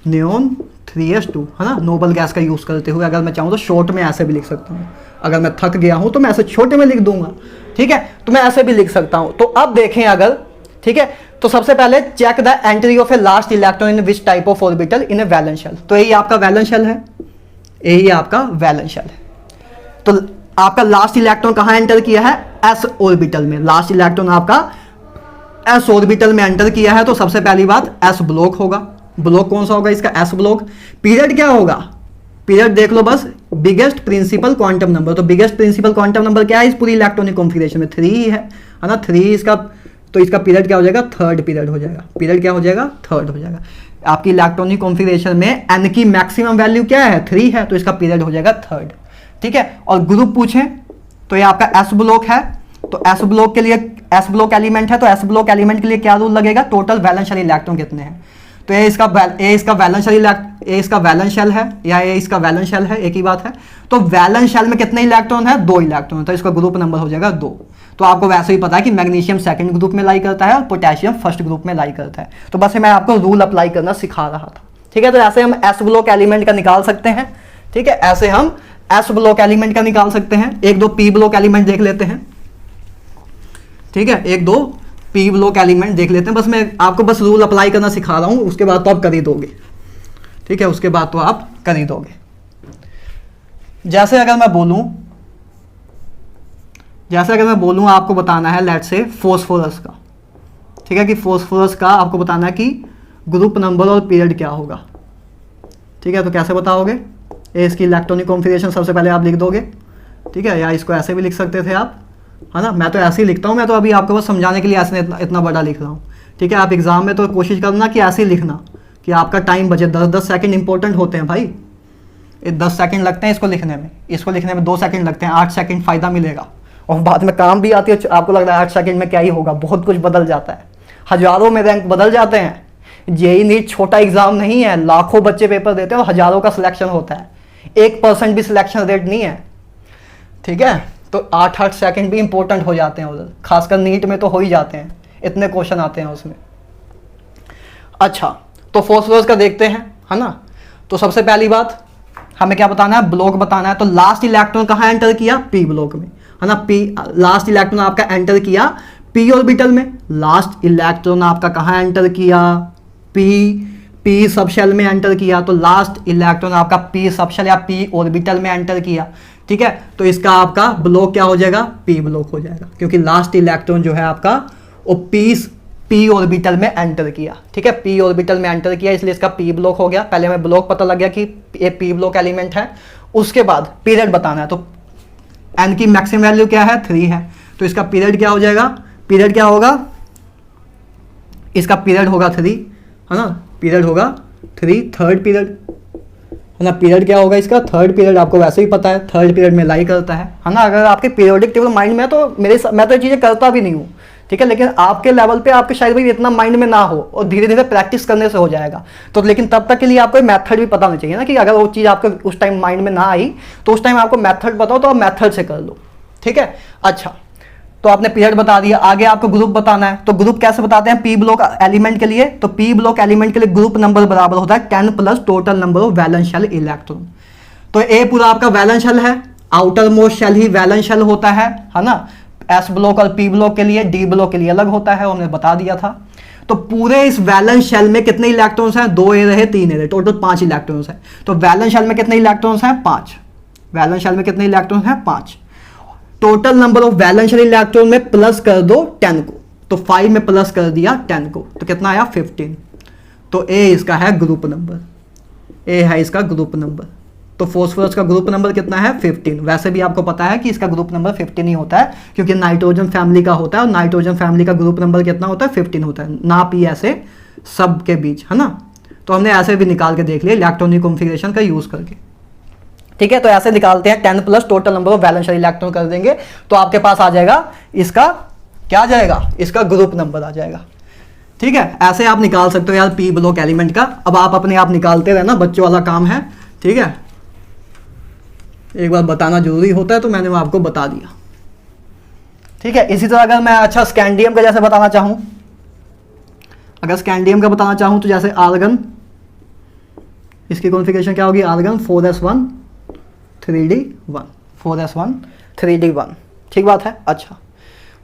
नियोन 3s2, है ना, नोबल गैस का यूज करते हुए। अगर मैं चाहूं तो शॉर्ट में ऐसे भी लिख सकता हूं। अगर मैं थक गया हूं तो मैं ऐसे छोटे में लिख दूंगा, ठीक है, तो मैं ऐसे भी लिख सकता हूं। तो अब देखें अगर, ठीक है, तो सबसे पहले check the entry of a last electron in which type of orbital in a valence shell. तो यही आपका वैलेंस शेल है, यही आपका वैलेंस शेल है। तो आपका लास्ट इलेक्ट्रॉन कहां एंटर किया है? एस ऑर्बिटल में। लास्ट इलेक्ट्रॉन आपका एस ऑर्बिटल में एंटर किया है, तो सबसे पहली बात एस ब्लॉक होगा। ब्लॉक कौन सा होगा इसका? S block. पीरियड क्या होगा? पीरियड देख लो बस, बिगेस्ट प्रिंसिपल क्वांटम नंबर। तो बिगेस्ट प्रिंसिपल क्वांटम नंबर क्या है इस पूरी इलेक्ट्रॉनिक कॉन्फ़िगरेशन में? 3 ही है ना, 3 इसका। तो इसका पीरियड क्या हो जाएगा? 3rd पीरियड हो जाएगा। पीरियड क्या हो जाएगा? 3rd हो जाएगा। आपकी इलेक्ट्रॉनिक कॉन्फ़िगरेशन में एन की मैक्सिमम वैल्यू क्या है? 3 है, तो इसका पीरियड हो जाएगा 3rd, ठीक है। और ग्रुप पूछें तो ये आपका एस ब्लॉक है, तो एस ब्लॉक के लिए, एस ब्लॉक एलिमेंट है, तो एस ब्लॉक एलिमेंट के लिए क्या रूल लगेगा? टोटल वैलेंस शेल इलेक्ट्रॉन कितने हैं? तो ये इसका वैलेंस शेल है या ये इसका वैलेंस शेल है, एक ही बात है। तो वैलेंस शेल में कितने इलेक्ट्रॉन है? 2 इलेक्ट्रॉन, तो इसका ग्रुप नंबर हो जाएगा 2। तो आपको वैसे ही पता है कि मैग्नीशियम 2nd ग्रुप में लाई करता है और पोटेशियम 1st ग्रुप में लाई करता है। तो बस मैं आपको रूल अप्लाई करना सिखा रहा था, ठीक है। तो ऐसे हम एस ब्लॉक एलिमेंट का निकाल सकते हैं, ठीक है। ऐसे हम एस ब्लॉक एलिमेंट का निकाल सकते हैं। 1-2 पी ब्लॉक एलिमेंट देख लेते हैं, ठीक है, 1-2 पी ब्लॉक एलिमेंट देख लेते हैं। बस मैं आपको बस रूल अप्लाई करना सिखा रहा हूं, उसके बाद तो आप कर ही दोगे, ठीक है, उसके बाद तो आप कर ही दोगे। जैसे अगर मैं बोलूं आपको बताना है लेट्स से फॉस्फोरस का, ठीक है, कि फॉस्फोरस का आपको बताना है कि ग्रुप नंबर और पीरियड क्या होगा, ठीक है। तो कैसे बताओगे? इसकी इलेक्ट्रॉनिक कॉन्फ़िगरेशन सबसे पहले आप लिख दोगे, ठीक है, या इसको ऐसे भी लिख सकते थे आप, है ना। मैं तो ऐसे ही लिखता हूँ, मैं तो अभी आपको बस समझाने के लिए ऐसे इतना बड़ा लिख रहा हूँ, ठीक है। आप एग्जाम में तो कोशिश करना कि ऐसे ही लिखना कि आपका टाइम बचे। 10-10 सेकंड इंपॉर्टेंट होते हैं भाई, ये 10 सेकंड लगते हैं इसको लिखने में, 2 सेकंड लगते हैं, 8 सेकंड फायदा मिलेगा और बाद में काम भी आती है। आपको लग रहा है 8 सेकंड में क्या ही होगा, बहुत कुछ बदल जाता है, हजारों में रैंक बदल जाते हैं। जेईई नीट छोटा एग्जाम नहीं है, लाखों बच्चे पेपर देते हैं और हजारों का सिलेक्शन होता है, 1% भी सिलेक्शन रेट नहीं है, ठीक है। तो 8-8 सेकंड भी इंपॉर्टेंट हो जाते हैं उधर, खासकर नीट में तो हो ही जाते हैं, इतने क्वेश्चन आते हैं उसमें। अच्छा, तो फॉस्फोरस का देखते हैं, है ना। तो सबसे पहली बात हमें क्या बताना है? ब्लॉक बताना है। तो लास्ट इलेक्ट्रॉन कहाँ एंटर किया? पी ब्लॉक में, है ना। पी लास्ट इलेक्ट्रॉन आपका एंटर किया पी ऑर्बिटल में। लास्ट इलेक्ट्रॉन आपका कहाँ एंटर किया? पी सब शेल में एंटर किया। तो लास्ट इलेक्ट्रॉन आपका पी सब शेल या पी ऑर्बिटल में एंटर किया, ठीक है। तो इसका आपका ब्लॉक क्या हो जाएगा? पी ब्लॉक हो जाएगा, क्योंकि लास्ट इलेक्ट्रॉन जो है आपका वो पी ऑर्बिटल में एंटर किया, ठीक है, पी ऑर्बिटल में एंटर किया, इसलिए इसका पी ब्लॉक हो गया। पहले हमें ब्लॉक पता लग गया कि ये पी ब्लॉक एलिमेंट है। उसके बाद पीरियड बताना है, तो एन की मैक्सिमम वैल्यू क्या है? 3 है, तो इसका पीरियड क्या हो जाएगा? पीरियड क्या होगा? इसका पीरियड होगा 3, है ना, पीरियड होगा 3, 3rd पीरियड, है ना। पीरियड क्या होगा इसका? 3rd पीरियड, आपको वैसे ही पता है 3rd पीरियड में लाई करता है ना। अगर आपके पीरियोडिक टेबल माइंड में है तो मैं तो ये चीज़ें करता भी नहीं हूँ, ठीक है, लेकिन आपके लेवल पे आपके शायद भी इतना माइंड में ना हो और धीरे धीरे प्रैक्टिस करने से हो जाएगा। तो लेकिन तब तक के लिए आपको मेथड भी पता होना चाहिए ना, कि अगर वो चीज़ आपको उस टाइम माइंड में ना आई तो उस टाइम आपको मेथड बताओ तो आप मेथड से कर लो, ठीक है। अच्छा, तो आपने पीरियड बता दिया, आगे आपको ग्रुप बताना है। तो ग्रुप कैसे बताते हैं? पी ब्लॉक एलिमेंट के लिए, तो पी ब्लॉक एलिमेंट के लिए ग्रुप नंबर बराबर होता है 10 plus total number of valence shell electron. तो ए पूरा आपका वैलेंस शेल है, आउटर मोस्ट शेल ही वैलेंस शेल होता है ना। एस ब्लॉक और पी ब्लॉक के लिए, डी ब्लॉक के लिए अलग होता है, हमने बता दिया था। तो पूरे इस वैलेंस शेल में कितने इलेक्ट्रॉन्स हैं? 2 ए रहे 3 ए रहे, टोटल 5 इलेक्ट्रॉन्स हैं। तो वैलेंस शेल में कितने इलेक्ट्रॉन्स हैं? 5। वैलेंस शेल में कितने इलेक्ट्रॉन्स हैं? 5। Total number of valence shell electron में प्लस कर दो 10 को, तो 5 में प्लस कर दिया 10 को, तो कितना आया 15। तो ए इसका है ग्रुप नंबर, ए है इसका ग्रुप नंबर। तो फॉस्फोरस का ग्रुप नंबर कितना है 15। वैसे भी आपको पता है कि इसका ग्रुप नंबर 15 ही होता है, क्योंकि नाइट्रोजन फैमिली का होता है और नाइट्रोजन फैमिली का ग्रुप नंबर कितना होता है 15 होता है, ना पी ऐसे सब के बीच, है ना। तो हमने ऐसे भी निकाल के देख लिया इलेक्ट्रॉनिक कॉन्फ़िगरेशन का यूज करके, ठीक है। तो ऐसे निकालते हैं 10 plus total number of valence shell electron कर देंगे, तो आपके पास आ जाएगा इसका क्या आ जाएगा, इसका ग्रुप नंबर आ जाएगा, ठीक है। ऐसे आप निकाल सकते हो यार पी ब्लॉक एलिमेंट का। अब आप अपने आप निकालते रहना, बच्चों वाला काम है, ठीक है। एक बार बताना जरूरी होता है तो मैंने आपको बता दिया, ठीक है। इसी तरह अगर मैं अच्छा स्कैंडियम का जैसे बताना चाहूं, अगर स्कैंडियम का बताना चाहूं तो जैसे आर्गन, इसकी कॉन्फ़िगरेशन क्या होगी, argon 4s1 3d1, 4s1 3d1, ठीक बात है। अच्छा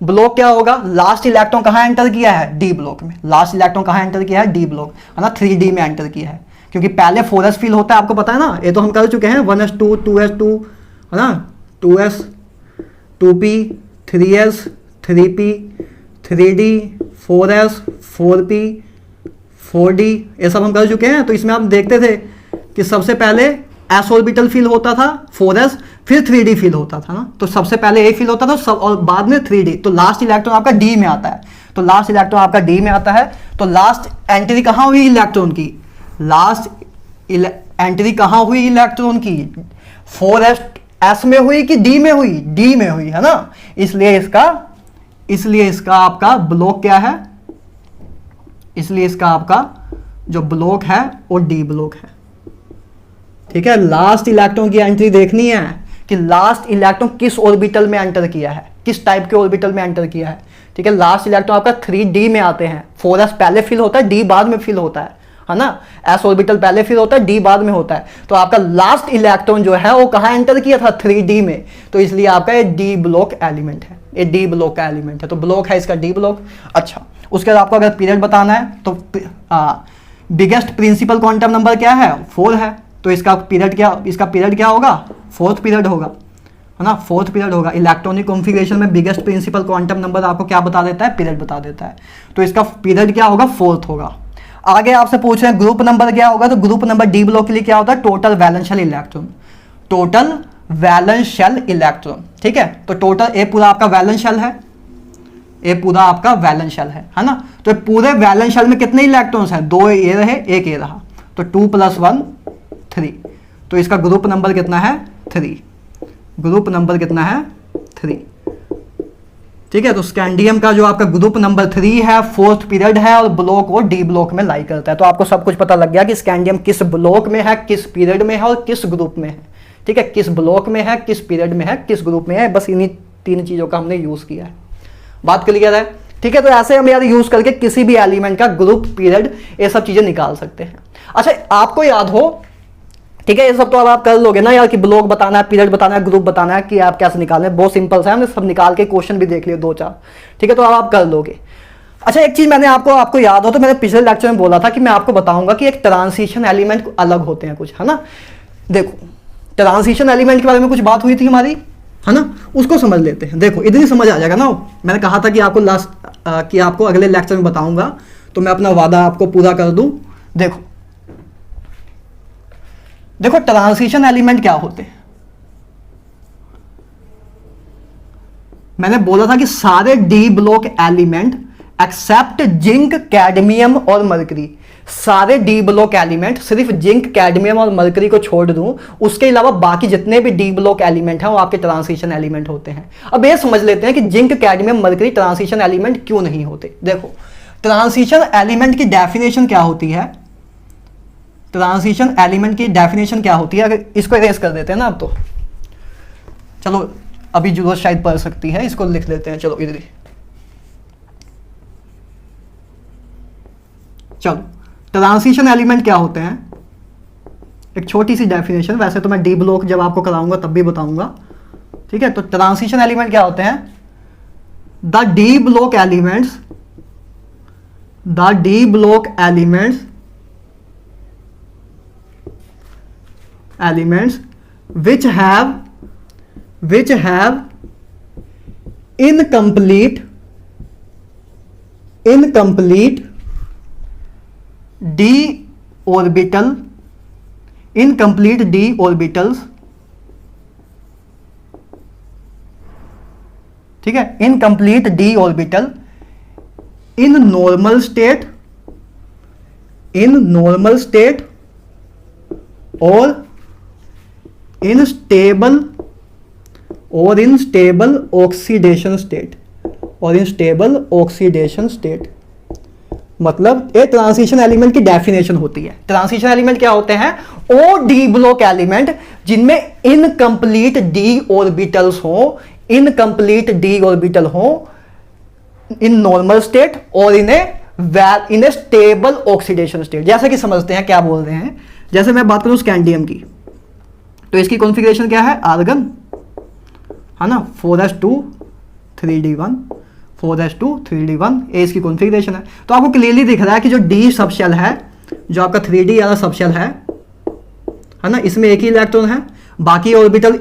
ब्लॉक क्या होगा, लास्ट इलेक्ट्रॉन कहाँ एंटर किया है, डी ब्लॉक में। लास्ट इलेक्ट्रॉन कहाँ एंटर किया है, डी ब्लॉक, है ना, 3d में एंटर किया है, क्योंकि पहले 4s फिल होता है, आपको पता है ना, ये तो हम कर चुके हैं 1s2 2s2, है ना, 2s 2p 3s 3p 3d 4s 4p 4d, ये सब हम कर चुके हैं। तो इसमें हम देखते थे कि सबसे पहले s ऑर्बिटल फिल होता था 4s, फिर 3d फिल होता था ना, तो सबसे पहले a फिल होता था सब और बाद में 3d। तो लास्ट इलेक्ट्रॉन आपका d में आता है, तो लास्ट इलेक्ट्रॉन आपका d में आता है। तो लास्ट एंट्री कहाँ हुई इलेक्ट्रॉन की, लास्ट एंट्री कहाँ हुई इलेक्ट्रॉन की, 4s में हुई कि d में हुई, d में हुई, है ना। इसलिए इसका आपका ब्लॉक क्या है, इसलिए इसका आपका जो ब्लॉक है वो डी ब्लॉक है, ठीक है। लास्ट इलेक्ट्रॉन की एंट्री देखनी है कि लास्ट इलेक्ट्रॉन किस ऑर्बिटल में एंटर किया है, किस टाइप के ऑर्बिटल में एंटर किया है, ठीक है। लास्ट इलेक्ट्रॉन आपका 3d में आते हैं, 4s पहले फिल होता है, d बाद में फिल होता है ना। s ऑर्बिटल पहले फिल होता है, d बाद में होता है। तो आपका लास्ट इलेक्ट्रॉन जो है वो कहाँ एंटर किया था, 3d में, तो इसलिए आपका ये डी ब्लॉक एलिमेंट है, ये डी ब्लॉक का एलिमेंट है, तो ब्लॉक है इसका डी ब्लॉक। अच्छा उसके बाद आपको अगर पीरियड बताना है तो बिगेस्ट प्रिंसिपल क्वांटम नंबर क्या है, 4 है, तो इसका पीरियड क्या होगा, 4th पीरियड होगा, है ना, 4th पीरियड होगा। इलेक्ट्रॉनिक कॉन्फ़िगरेशन में बिगेस्ट प्रिंसिपल क्वांटम नंबर आपको क्या बता देता है, पीरियड बता देता है, तो इसका पीरियड क्या होगा, 4th होगा। आगे आपसे पूछ रहे हैं ग्रुप नंबर क्या होगा, तो ग्रुप नंबर डी ब्लॉक के लिए क्या होता है, total valence shell electron, total valence shell electron, ठीक है। तो टोटल ए पूरा आपका वैलेंस शेल है, ये पूरा आपका वैलेंस शेल है ना। तो पूरे वैलेंस शेल में कितने इलेक्ट्रॉन्स हैं, 2 ये रहे 1 ये रहा, तो 2 + 1 3, तो इसका ग्रुप नंबर कितना है 3, ग्रुप नंबर कितना है 3, ठीक है। तो स्कैंडियम का जो आपका ग्रुप नंबर 3 है, 4th पीरियड है और ब्लॉक वो डी ब्लॉक में लाई करता है। तो आपको सब कुछ पता लग गया कि स्कैंडियम किस ब्लॉक में है, किस पीरियड में है और किस ग्रुप में है, ठीक है। किस ब्लॉक में है, किस पीरियड में है, किस ग्रुप में है, बस इन्हीं 3 चीज़ों का हमने यूज़ किया है। बात क्लियर है, ठीक है। तो ऐसे हम यार यूज़ करके किसी भी एलिमेंट का ग्रुप, पीरियड, ये सब चीज़ें निकाल सकते हैं। अच्छा आपको याद हो, ठीक है, ये सब तो अब आप कर लोगे ना यार कि ब्लॉक बताना है, पीरियड बताना है, ग्रुप बताना है कि आप कैसे निकालना है, बहुत सिंपल सा है, हमने सब निकाल के क्वेश्चन भी देख लिए 2-4, ठीक है। तो अब आप कर लोगे। अच्छा एक चीज़ मैंने आपको याद हो तो मैंने पिछले लेक्चर में बोला था कि मैं आपको बताऊंगा कि एक ट्रांजिशन एलिमेंट अलग होते हैं कुछ, है ना। देखो ट्रांजिशन एलिमेंट के बारे में कुछ बात हुई थी हमारी, है ना, उसको समझ लेते हैं। देखो इधर ही समझ आ जाएगा ना, मैंने कहा था कि आपको अगले लेक्चर में बताऊंगा, तो मैं अपना वादा आपको पूरा कर दूं। देखो ट्रांजिशन एलिमेंट क्या होते हैं, मैंने बोला था कि सारे d block element except zinc, cadmium और मरकरी, सारे डी ब्लॉक एलिमेंट, सिर्फ जिंक, कैडमियम और मरकरी को छोड़ दूं, उसके अलावा बाकी जितने भी डी ब्लॉक एलिमेंट हैं वो आपके ट्रांजिशन एलिमेंट होते हैं। अब ये समझ लेते हैं कि zinc, cadmium, mercury transition element क्यों नहीं होते। देखो ट्रांजिशन एलिमेंट की डेफिनेशन क्या होती है, ट्रांजिशन एलिमेंट की डेफिनेशन क्या होती है, अगर इसको इरेज कर देते हैं ना, अब तो चलो अभी जरूरत शायद पड़ सकती है, इसको लिख लेते हैं, चलो इधर ही, चलो ट्रांजिशन एलिमेंट क्या होते हैं, एक छोटी सी डेफिनेशन, वैसे तो मैं डी ब्लॉक जब आपको कराऊंगा तब भी बताऊंगा, ठीक है। तो ट्रांजिशन एलिमेंट क्या होते हैं, the D block elements, the D block elements which have incomplete incomplete D orbital, incomplete D orbitals, ठीक है, incomplete D orbital in normal state, in normal state और इन स्टेबल, और इन स्टेबल ऑक्सीडेशन स्टेट, और इन स्टेबल ऑक्सीडेशन स्टेट। मतलब ये ट्रांजिशन एलिमेंट की डेफिनेशन होती है। ट्रांजिशन एलिमेंट क्या होते हैं? ओ डी ब्लॉक एलिमेंट जिनमें इनकम्प्लीट डी ऑर्बिटल्स हो, इनकम्प्लीट डी ऑर्बिटल हो इन नॉर्मल स्टेट और इन ए स्टेबल ऑक्सीडेशन स्टेट। जैसे कि समझते हैं क्या बोल रहे हैं। जैसे मैं बात करूं स्कैंडियम की, तो इसकी कॉन्फ़िगरेशन क्या है? आर्गन, है ना, 4s2 3d1, 4s2 3d1, ये इसकी कॉन्फ़िगरेशन है। तो आपको क्लियरली दिख रहा है कि जो डी सबशेल है, जो आपका 3d वाला सबशेल है ना, इसमें एक ही इलेक्ट्रॉन है, बाकी ऑर्बिटल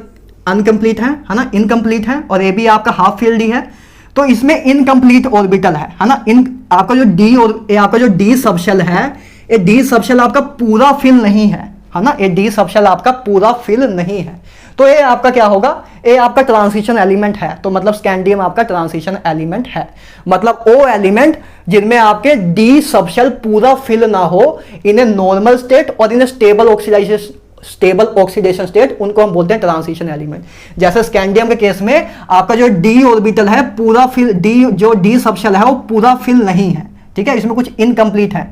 अनकंप्लीट है ना, इनकम्प्लीट है, और ये भी आपका हाफ फील्ड ही है। तो इसमें इनकम्प्लीट ऑर्बिटल है ना, आपका जो डी और आपका जो डी सबशेल है, ये डी सबशेल आपका पूरा फिल नहीं है ना, ये डी सबशेल आपका पूरा फिल नहीं है। तो ये आपका क्या होगा? ये आपका ट्रांजिशन एलिमेंट है। तो मतलब स्कैंडियम आपका ट्रांजिशन एलिमेंट है। मतलब वो एलिमेंट जिनमें आपके डी सबशेल पूरा फिल ना हो इन ए नॉर्मल स्टेट और इन ए स्टेबल ऑक्सीडेशन स्टेट, उनको हम बोलते हैं ट्रांजिशन एलिमेंट। जैसे स्कैंडियम के केस में आपका जो डी ऑर्बिटल है पूरा फिल, जो डी सबशेल है वो पूरा फिल नहीं है, ठीक है, इसमें कुछ इनकम्प्लीट है,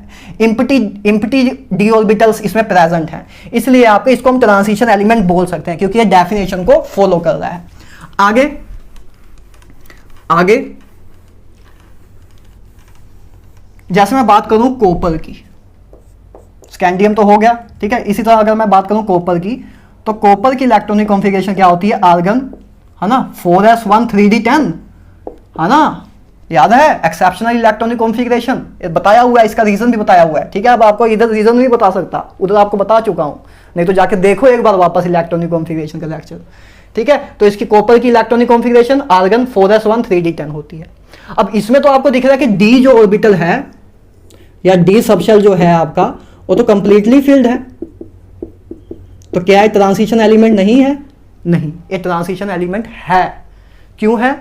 इम्पटी डी ऑर्बिटल्स इसमें प्रेजेंट है, इसलिए आपको इसको हम ट्रांजिशन एलिमेंट बोल सकते हैं, क्योंकि ये डेफिनेशन को फॉलो कर रहा है। आगे जैसे मैं बात करूं कॉपर की, स्कैंडियम तो हो गया, ठीक है। इसी तरह अगर मैं बात करूं कॉपर की, तो कॉपर की इलेक्ट्रॉनिक कॉन्फ़िगरेशन क्या होती है? आर्गन, है ना, 4s1 3d10, है ना, याद है, एक्सेप्शनल इलेक्ट्रॉनिक कॉन्फ़िगरेशन बताया हुआ है, इसका रीजन भी बताया हुआ है, ठीक है। अब आपको इधर रीजन नहीं बता सकता, उधर आपको बता चुका हूं, नहीं तो जाके देखो एक बार वापस इलेक्ट्रॉनिक कॉन्फ़िगरेशन का लेक्चर, ठीक है। तो इसकी कॉपर की electronic configuration argon 4s1 3d10 होती है। अब इसमें तो आपको दिख रहा है कि डी जो ऑर्बिटल है या डी सबशेल जो है आपका, वो तो कंप्लीटली फिल्ड है। तो क्या है? ट्रांजिशन एलिमेंट नहीं है? नहीं, ये ट्रांजिशन एलिमेंट है। क्यों है?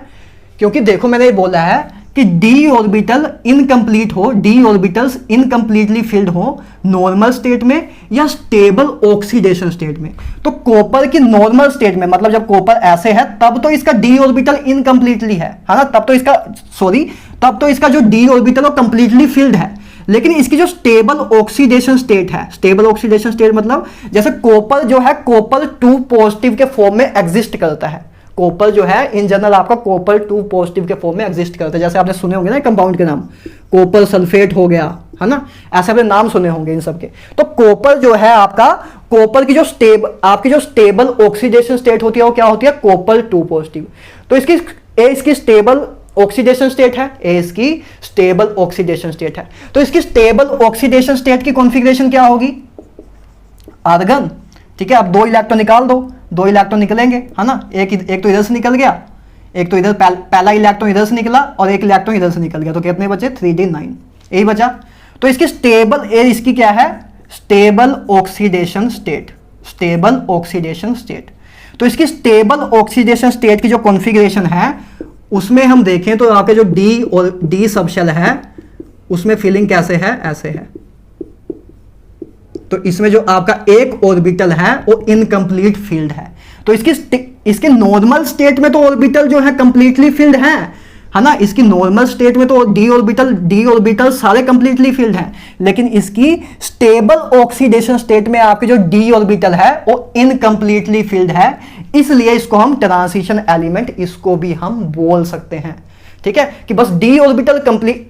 क्योंकि देखो मैंने ये बोला है कि डी ऑर्बिटल इनकम्प्लीट हो, डी ऑर्बिटल्स इनकम्प्लीटली फिल्ड हो नॉर्मल स्टेट में या स्टेबल ऑक्सीडेशन स्टेट में। तो कॉपर की नॉर्मल स्टेट में, मतलब जब कॉपर ऐसे है तब तो इसका डी ऑर्बिटल इनकम्प्लीटली है ना, तब तो इसका जो डी ऑर्बिटल वो कंप्लीटली फिल्ड है। लेकिन इसकी जो स्टेबल ऑक्सीडेशन स्टेट है, स्टेबल ऑक्सीडेशन स्टेट मतलब जैसे कॉपर जो है कॉपर 2 पॉजिटिव के फॉर्म में एग्जिस्ट करता है। कॉपर जो है इन जनरल आपका कॉपर 2 पॉजिटिव के फॉर्म में एग्जिस्ट करता है। जैसे आपने सुने होंगे ना कंपाउंड के नाम, कॉपर सल्फेट हो गया, है ना, ऐसे आपने नाम सुने होंगे इन सब के। तो कॉपर जो है आपका, कॉपर की जो स्टेबल ऑक्सीडेशन स्टेट होती है वो क्या होती है? Copper 2 positive. तो इसकी स्टेबल ऑक्सीडेशन स्टेट है, इसकी स्टेबल ऑक्सीडेशन स्टेट है। तो इसकी स्टेबल ऑक्सीडेशन स्टेट की कॉन्फ़िगरेशन क्या होगी? आर्गन, ठीक है। अब 2 इलेक्ट्रॉन निकाल दो, 2 इलेक्ट्रॉन निकलेंगे, है ना, एक तो इधर से निकल गया, एक तो इधर पहला इलेक्ट्रॉन इधर से निकला और एक इलेक्ट्रॉन इधर से निकल गया। तो कितने बचे? 3d9, यही बचा। तो इसकी इसकी क्या है? Stable oxidation state, stable oxidation state. तो इसकी स्टेबल ऑक्सीडेशन स्टेट की जो कॉन्फ़िगरेशन है उसमें हम देखें तो आपके जो डी और डी सबशेल है उसमें फिलिंग कैसे है? ऐसे है। तो इसमें जो आपका एक ऑर्बिटल है वो इनकम्प्लीट फील्ड है। तो इसके नॉर्मल स्टेट में तो ऑर्बिटल जो है कंप्लीटली फील्ड है ना, इसकी नॉर्मल स्टेट में तो डी ऑर्बिटल सारे कंप्लीटली फील्ड हैं। लेकिन इसकी स्टेबल ऑक्सीडेशन स्टेट में आपके जो डी ऑर्बिटल है वो इनकम्प्लीटली फील्ड है, इसलिए इसको हम ट्रांजिशन एलिमेंट इसको भी हम बोल सकते हैं, ठीक है। कि बस डी ऑर्बिटल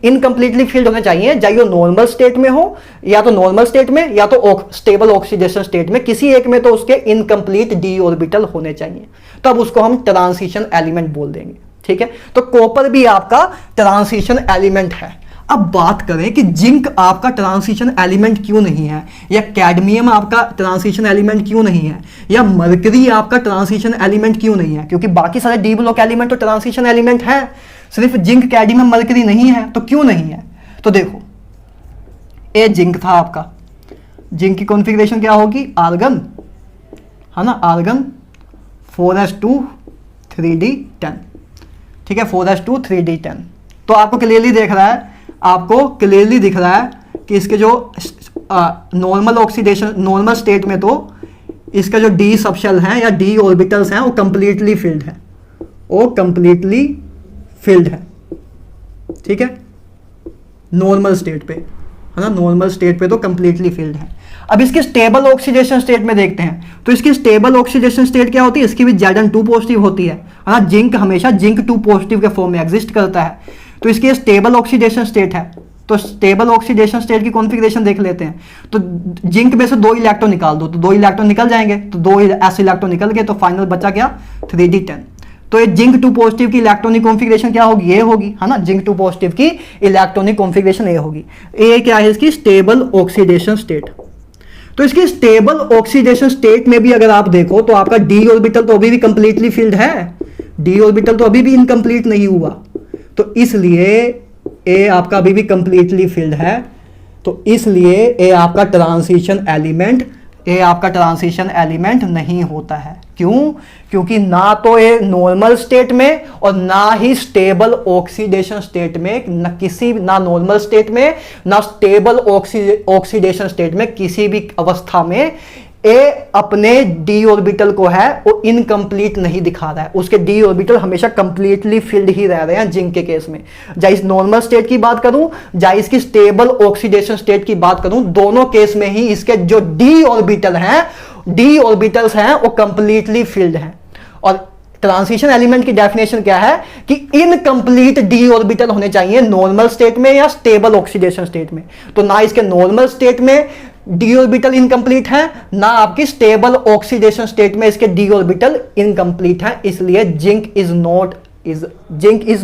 इनकम्प्लीटली फील्ड होने चाहिए, चाहे वो नॉर्मल स्टेट में हो या तो नॉर्मल स्टेट में या तो स्टेबल ऑक्सीडेशन स्टेट में, किसी एक में तो उसके इनकम्प्लीट डी ऑर्बिटल होने चाहिए, तब उसको हम ट्रांजिशन एलिमेंट बोल देंगे, ठीक है। तो कॉपर भी आपका ट्रांजिशन एलिमेंट है। अब बात करें कि जिंक आपका ट्रांजिशन एलिमेंट क्यों नहीं है, या कैडमियम आपका ट्रांजिशन एलिमेंट क्यों नहीं है, या मरकरी आपका ट्रांजिशन एलिमेंट क्यों नहीं है? क्योंकि बाकी सारे डी ब्लॉक एलिमेंट तो ट्रांजिशन एलिमेंट है, सिर्फ जिंक, कैडमियम, मरकरी नहीं है। तो क्यों नहीं है? तो देखो ए जिंक था आपका, जिंक की कॉन्फ़िगरेशन क्या होगी, आर्गन, है ना, आर्गन 4s2 3d10, ठीक है, 4s2 3d10। तो आपको क्लियरली देख रहा है, आपको क्लियरली दिख रहा है कि इसके जो नॉर्मल ऑक्सीडेशन, नॉर्मल स्टेट में तो इसका जो डी सबशेल हैं या डी ऑर्बिटल्स हैं वो कंप्लीटली फिल्ड है, वो कंप्लीटली फिल्ड है, ठीक है, नॉर्मल स्टेट पे, है ना, नॉर्मल स्टेट पे तो कंप्लीटली फिल्ड है। अब इसकी स्टेबल ऑक्सीडेशन स्टेट में देखते हैं, तो इसकी स्टेबल ऑक्सीडेशन स्टेट क्या होती है, इसकी भी Zn2 पॉजिटिव होती है ना, जिंक हमेशा जिंक 2 पॉजिटिव के फॉर्म में एग्जिस्ट करता है, तो इसकी स्टेबल ऑक्सीडेशन स्टेट है। तो स्टेबल ऑक्सीडेशन स्टेट की कॉन्फ़िगरेशन देख लेते हैं। तो जिंक में से 2 इलेक्ट्रॉन निकाल दो, तो 2 इलेक्ट्रॉन निकल जाएंगे, तो 2 ऐसे इलेक्ट्रॉन निकल गए, तो फाइनल बचा क्या, 3d10। तो ये जिंक 2 पॉजिटिव की इलेक्ट्रॉनिक कॉन्फ़िगरेशन क्या होगी, ये होगी, है ना, जिंक 2 पॉजिटिव की इलेक्ट्रॉनिक कॉन्फ़िगरेशन ये होगी। ये क्या है, इसकी स्टेबल ऑक्सीडेशन स्टेट। तो इसकी स्टेबल ऑक्सीडेशन स्टेट में भी अगर आप देखो तो आपका डी ऑर्बिटल तो अभी भी कंप्लीटली फिल्ड है, डी ऑर्बिटल तो अभी भी इनकम्प्लीट नहीं हुआ, तो इसलिए ए आपका अभी भी कंप्लीटली फिल्ड है, तो इसलिए ए आपका ट्रांजिशन एलिमेंट, ए आपका ट्रांजिशन एलिमेंट नहीं होता है। क्यों? क्योंकि ना तो ये नॉर्मल स्टेट में और ना ही स्टेबल ऑक्सीडेशन स्टेट में, ना नॉर्मल स्टेट में ना स्टेबल ऑक्सीडेशन स्टेट में, किसी भी अवस्था में ए अपने डी ऑर्बिटल को है वो इनकम्प्लीट नहीं दिखा रहा है, उसके डी ऑर्बिटल हमेशा कंप्लीटली फिल्ड ही रह रहे हैं जिंक के केस में। चाहे इस नॉर्मल स्टेट की बात करूं, चाहे इसकी स्टेबल ऑक्सीडेशन स्टेट की बात करूं, दोनों केस में ही इसके जो डी ऑर्बिटल हैं, डी ऑर्बिटल्स हैं वो कंप्लीटली फिल्ड हैं। और ट्रांजिशन एलिमेंट की डेफिनेशन क्या है कि इनकम्प्लीट डी ऑर्बिटल होने चाहिए नॉर्मल स्टेट में या स्टेबल ऑक्सीडेशन स्टेट में। तो ना इसके नॉर्मल स्टेट में डी ऑर्बिटल इनकम्प्लीट है, ना आपकी स्टेबल ऑक्सीडेशन स्टेट में इसके डी ऑर्बिटल इनकम्प्लीट है, इसलिए zinc is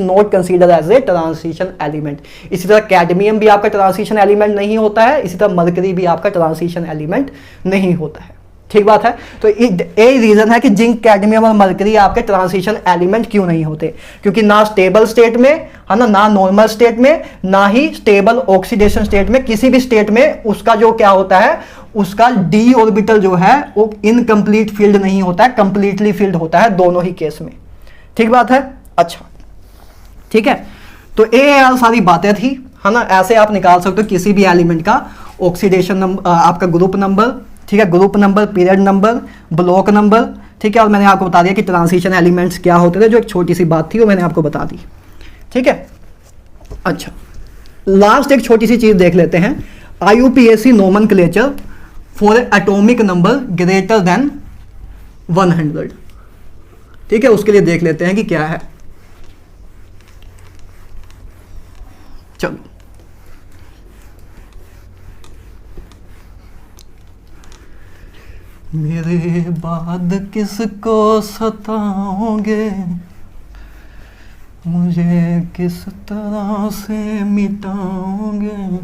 not considered as a transition element. इसी तरह कैडमियम भी आपका ट्रांजिशन एलिमेंट नहीं होता है, इसी तरह मरकरी भी आपका ट्रांजिशन एलिमेंट नहीं होता है। ठीक बात है। तो ये रीजन है कि जिंक, कैडमियम और मरकरी आपके ट्रांजिशन एलिमेंट क्यों नहीं होते, क्योंकि ना स्टेबल स्टेट में, है ना नॉर्मल स्टेट में, ना ही स्टेबल ऑक्सीडेशन स्टेट में, किसी भी स्टेट में उसका जो क्या होता है, उसका डी ऑर्बिटल जो है वो इनकम्प्लीट फील्ड नहीं होता है, कंप्लीटली फील्ड होता है दोनों ही केस में। ठीक बात है। अच्छा ठीक है, तो ये सारी बातें थी, है ना। ऐसे आप निकाल सकते हो किसी भी एलिमेंट का ऑक्सीडेशन नंबर, आपका ग्रुप नंबर, ठीक है, group number, period number, block number, ठीक है। और मैंने आपको बता दिया कि ट्रांजिशन एलिमेंट्स क्या होते थे, जो एक छोटी सी बात थी वो मैंने आपको बता दी। ठीक है। अच्छा, लास्ट एक छोटी सी चीज देख लेते हैं, IUPAC nomenclature for atomic number greater than 100। ठीक है, उसके लिए देख लेते हैं कि क्या है। चलो, मेरे बाद किसको सताओगे, मुझे किस तरह से मिटाओगे,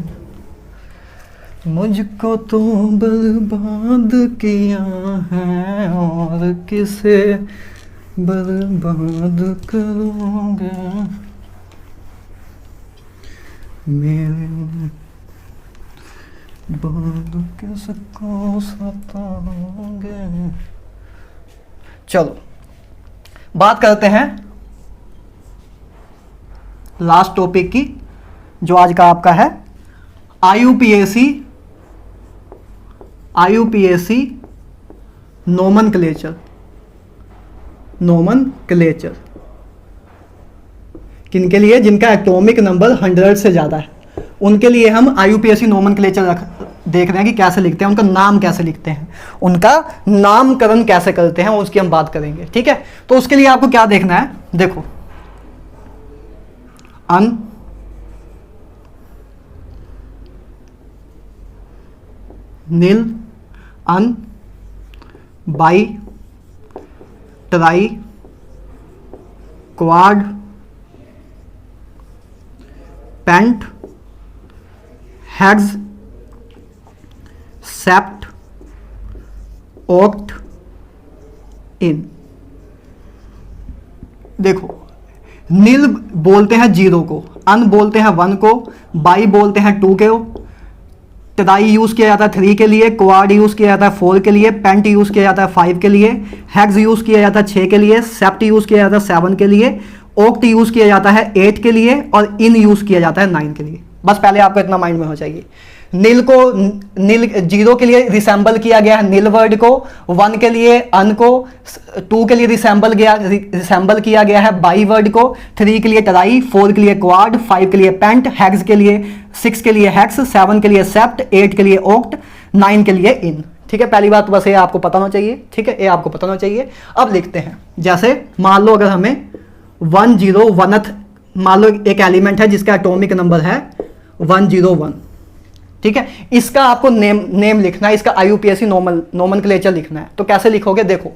मुझको तो बर्बाद किया है और किसे बर्बाद करोगे, मेरे बाद किसको सताओगे। चलो बात करते हैं लास्ट टॉपिक की, जो आज का आपका है IUPAC नोमेनक्लेचर। किनके लिए? जिनका एटॉमिक नंबर 100 से ज़्यादा है, उनके लिए हम IUPAC नोमेनक्लेचर देख रहे हैं कि कैसे लिखते हैं, उनका नाम कैसे लिखते हैं, उनका नामकरण कैसे करते हैं, उसकी हम बात करेंगे। ठीक है, तो उसके लिए आपको क्या देखना है, देखो, un, nil, un, bi, tri, quad, pent, hex, sept, oct, enn. देखो, नील बोलते हैं जीरो को, अन बोलते हैं 1 को, बाई बोलते हैं 2 को, ट्राई यूज़ किया जाता है 3 के लिए, क्वाड यूज़ किया जाता है 4 के लिए, पेंट यूज़ किया जाता है 5 के लिए, हेक्स यूज़ किया जाता है 6 के लिए, सेप्ट यूज़ किया जाता है 7 के लिए, ओक्ट यूज़ किया जाता है 8 के लिए, और इन यूज़ किया जाता है 9 के लिए। बस पहले आपको इतना माइंड में हो चाहिए। नील को नील 0 के लिए रिसेंबल किया गया है नील वर्ड को, 1 के लिए अन को, 2 के लिए रिसेंबल किया गया है बाई वर्ड को, 3 के लिए ट्राई, 4 के लिए क्वाड, 5 के लिए पेंट, हेक्स के लिए 6 के लिए हेक्स, 7 के लिए सेप्ट, 8 के लिए ओक्ट, 9 के लिए इन। ठीक है, पहली बात बस ये आपको पता होना चाहिए। ठीक है, ये आपको पता होना चाहिए। अब लिखते हैं, जैसे मान लो अगर हमें 101th मान लो एक एलिमेंट है जिसका एटॉमिक नंबर है 101। ठीक है, इसका आपको नेम लिखना है, इसका IUPAC नोमेनक्लेचर लिखना है। तो कैसे लिखोगे, देखो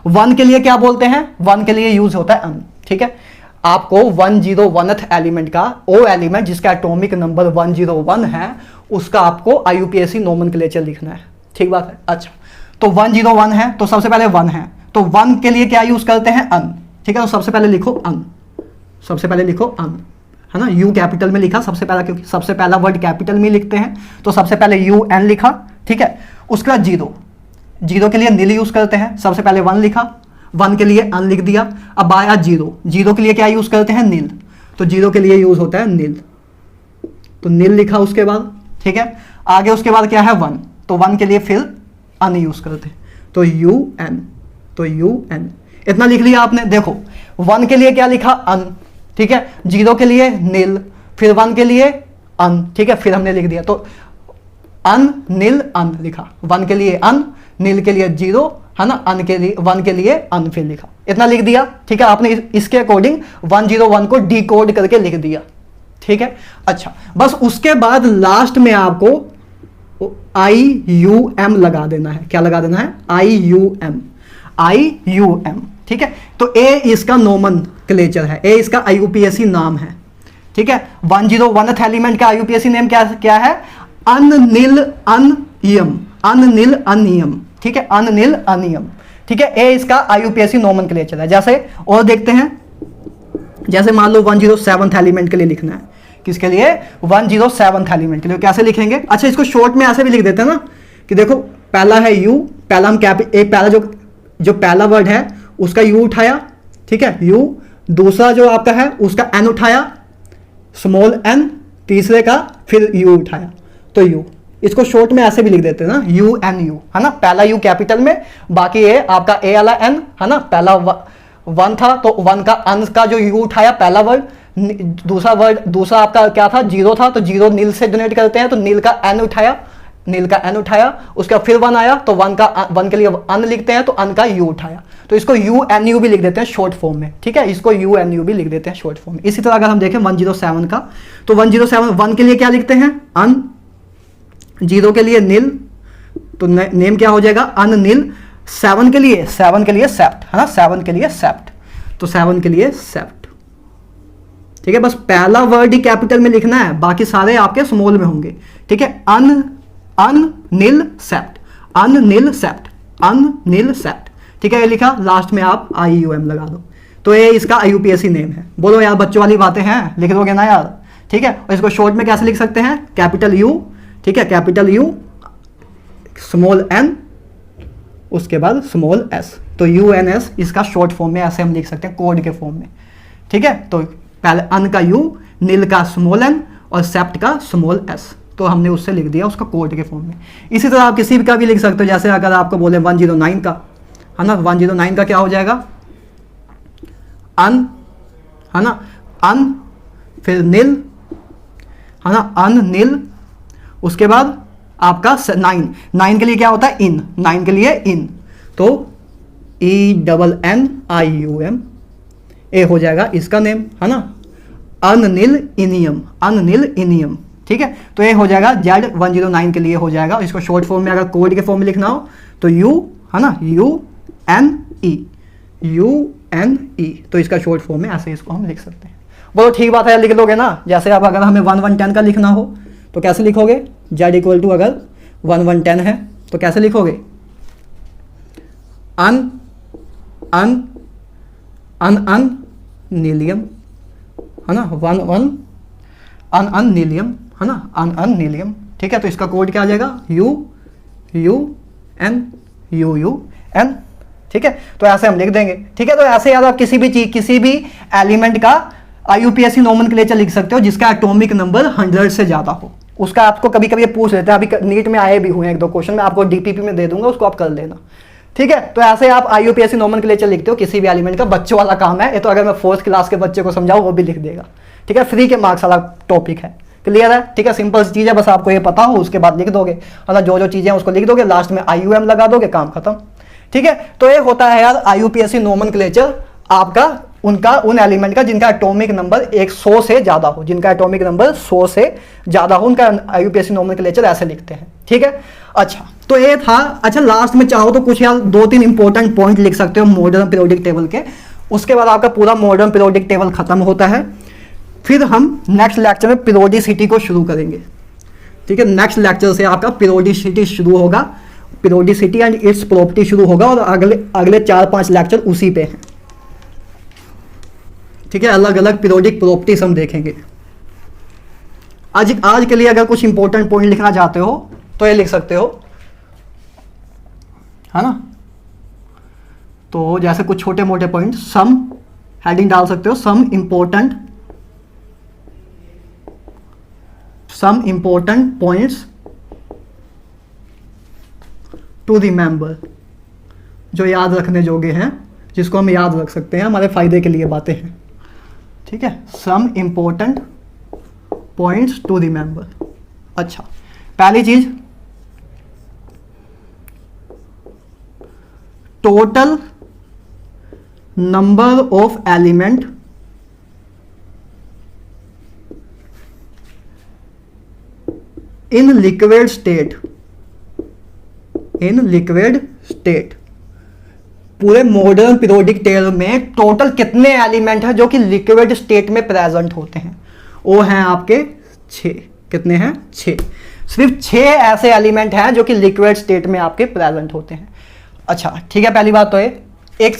1 के लिए क्या बोलते हैं, 1 के लिए यूज होता है अन। ठीक है, आपको 101th एलिमेंट का, ओ एलिमेंट जिसका एटॉमिक नंबर 101 है, उसका आपको IUPAC नोमेनक्लेचर लिखना है। ठीक बात है। अच्छा, तो 101 है तो सबसे पहले 1 है, तो 1 के लिए क्या यूज करते हैं, अन। ठीक है, तो सबसे पहले लिखो अन, सबसे पहले लिखो अन, है ना। यू कैपिटल में लिखा सबसे पहला, क्योंकि सबसे पहला वर्ड कैपिटल में लिखते हैं, तो सबसे पहले UN लिखा। ठीक है, उसके बाद 0 के लिए नील यूज करते हैं, सबसे पहले 1 लिखा, 1 के लिए अन लिख दिया। अब आया 0 के लिए क्या यूज करते हैं, नील, तो 0 के लिए यूज होता है नील, तो नील लिखा उसके बाद। ठीक है, आगे उसके बाद क्या है 1, तो 1 के लिए फिर अन यूज करते हैं, तो UN, इतना लिख लिया आपने। देखो 1 के लिए क्या लिखा, अन। ठीक है, 0 के लिए नील, फिर 1 के लिए अन। ठीक है, फिर हमने लिख दिया, तो अन नील अन लिखा, 1 के लिए अन, नील के लिए 0, है ना, अन के लिए 1 के लिए अन फिर लिखा, इतना लिख दिया। ठीक है, आपने इसके अकॉर्डिंग 101 को डिकोड करके लिख दिया। ठीक है, अच्छा, बस उसके बाद लास्ट में आपको IUM लगा देना है। क्या लगा देना है, IUM। ठीक है, तो ए इसका नोमेनक्लेचर है, ए इसका IUPAC नाम है। ठीक है, 101th एलिमेंट का IUPAC नेम क्या है, अननील अनियम। ठीक है, अननील अनियम। ठीक है, ए इसका IUPAC नोमेनक्लेचर है। जैसे और देखते हैं, जैसे मान लो 107th एलिमेंट के लिए लिखना है, किसके लिए, 107th एलिमेंट के लिए कैसे लिखेंगे। अच्छा, इसको शॉर्ट में ऐसे भी लिख देते हैं ना, कि देखो पहला है U, पहला हम पहला जो पहला वर्ड है उसका U उठाया। ठीक है, U, दूसरा जो आपका है उसका N उठाया, स्मॉल n, तीसरे का फिर U उठाया, तो U। इसको शॉर्ट में ऐसे भी लिख देते हैं ना, UNU, है ना, पहला U कैपिटल में, बाकी ये आपका A वाला N, है ना, पहला 1 था तो 1 का अन का जो U उठाया पहला वर्ड, दूसरा आपका क्या था, 0 था, तो 0 नील से डोनेट करते हैं, तो नील का N उठाया, उसका फिर 1 आया, तो 1 के लिए अन लिखते हैं, तो अन का U उठाया, तो इसको UNU भी लिख देते हैं शॉर्ट फॉर्म में। ठीक है, इसको UNU भी लिख देते हैं शॉर्ट फॉर्म में। इसी तरह अगर हम देखें 107 का, तो 107 1 के लिए क्या लिखते हैं, अन, 0 के लिए नील, तो नेम क्या हो जाएगा, अननील। 7 के लिए सेप्ट, है ना, 7 के लिए सेप्ट, तो 7 के लिए सेप्ट। ठीक है, बस पहला वर्ड ही कैपिटल में लिखना है, बाकी सारे आपके स्मॉल में होंगे। ठीक है, अननील सेप्ट। ठीक है, ये लिखा, लास्ट में आप IUM लगा दो, तो ये इसका IUPAC नेम है। बोलो यार, बच्चों वाली बातें हैं, लिख दोगे ना यार। ठीक है, और इसको शॉर्ट में कैसे लिख सकते हैं, कैपिटल U, ठीक है, कैपिटल U, स्मॉल n, उसके बाद स्मॉल s, तो UNS इसका शॉर्ट फॉर्म में ऐसे हम लिख सकते हैं, कोड के फॉर्म में। ठीक है, तो पहले अन का U, नील का स्मॉल n और सेप्ट का स्मॉल s, तो हमने उससे लिख दिया उसका कोड के फॉर्म में। इसी तरह आप किसी का भी लिख सकते हो, जैसे अगर आपको बोले 109 का, है ना, 109 का क्या हो जाएगा, अन, है ना, अन, फिर नील, है ना, अननील, उसके बाद आपका 9 के लिए क्या होता है, इन, 9 के लिए इन, तो ENNIUM, ए हो जाएगा इसका नेम, है ना, अननील इनियम। ठीक है, तो ये हो जाएगा Z109 के लिए हो जाएगा। इसको शॉर्ट फॉर्म में अगर कोड के फॉर्म में लिखना हो तो U, है ना, UNE, तो इसका शॉर्ट फॉर्म में ऐसे इसको हम लिख सकते हैं। बोलो ठीक बात है, लिख लोगे ना। जैसे अब अगर हमें 1110 का लिखना हो तो कैसे लिखोगे, Z इक्वल टू अगर 1110 है तो कैसे लिखोगे, नीलियम, है ना, 1110, नीलियम, है ना, नीलियम। ठीक है, तो इसका कोड क्या आ जाएगा, UUN। ठीक है, तो ऐसे हम लिख देंगे। ठीक है, तो ऐसे यार आप किसी भी चीज, किसी भी एलिमेंट का IUPAC नोमेनक्लेचर लिख सकते हो जिसका एटॉमिक नंबर 100 से ज्यादा हो। उसका आपको कभी कभी ये पूछ लेते हैं, अभी नीट में आए भी हुए हैं 1-2 क्वेश्चन, मैं आपको DPP में दे दूंगा, उसको आप कर लेना। ठीक है, तो ऐसे आप IUPAC नोमेनक्लेचर लिखते हो किसी भी एलिमेंट का, बच्चों वाला काम है ये, तो अगर मैं 4th क्लास के बच्चे को समझाऊं वो भी लिख देगा। ठीक है, फ्री के मार्क्स वाला टॉपिक है, क्लियर है। ठीक है, सिंपल सी चीज है, बस आपको ये पता हो, उसके बाद लिख दोगे, मतलब जो चीजें उसको लिख दोगे, लास्ट में IUM लगा दोगे, काम खत्म। ठीक है, तो ये होता है यार IUPAC नोमेनक्लेचर आपका उन एलिमेंट का जिनका एटॉमिक नंबर 100 से ज्यादा हो, जिनका एटॉमिक नंबर 100 से ज्यादा हो, उनका IUPAC नोमेनक्लेचर ऐसे लिखते हैं। ठीक है, अच्छा तो ये था। अच्छा, लास्ट में चाहो तो कुछ यार 2-3 इंपॉर्टेंट पॉइंट लिख सकते हो मॉडर्न पीरियोडिक टेबल के, उसके बाद आपका पूरा मॉडर्न पीरियोडिक टेबल खत्म होता है। फिर हम नेक्स्ट लेक्चर में पीरियोडिसिटी को शुरू करेंगे। ठीक है, नेक्स्ट लेक्चर से आपका पीरियोडिसिटी शुरू होगा, पीरियोडिसिटी एंड इट्स प्रॉपर्टी शुरू होगा, और अगले 4-5 लेक्चर उसी पे हैं। ठीक है, अलग अलग पीरियोडिक प्रॉपर्टीज हम देखेंगे। आज के लिए अगर कुछ इंपॉर्टेंट पॉइंट लिखना चाहते हो तो ये लिख सकते हो, है ना। तो जैसे कुछ छोटे मोटे पॉइंट, सम हेडिंग डाल सकते हो, some important points to remember, जो याद रखने जोगे हैं, जिसको हम याद रख सकते हैं, हमारे फायदे के लिए बातें हैं। ठीक है, some important points to remember. अच्छा, पहली चीज, total number of element in liquid state, पूरे मॉडर्न पीरियोडिक टेबल में टोटल कितने एलिमेंट हैं जो कि लिक्विड स्टेट में प्रेजेंट होते हैं, वो हैं आपके 6। कितने हैं? 6। सिर्फ 6 ऐसे एलिमेंट हैं जो कि लिक्विड स्टेट में आपके प्रेजेंट होते हैं। अच्छा, ठीक है, पहली बात तो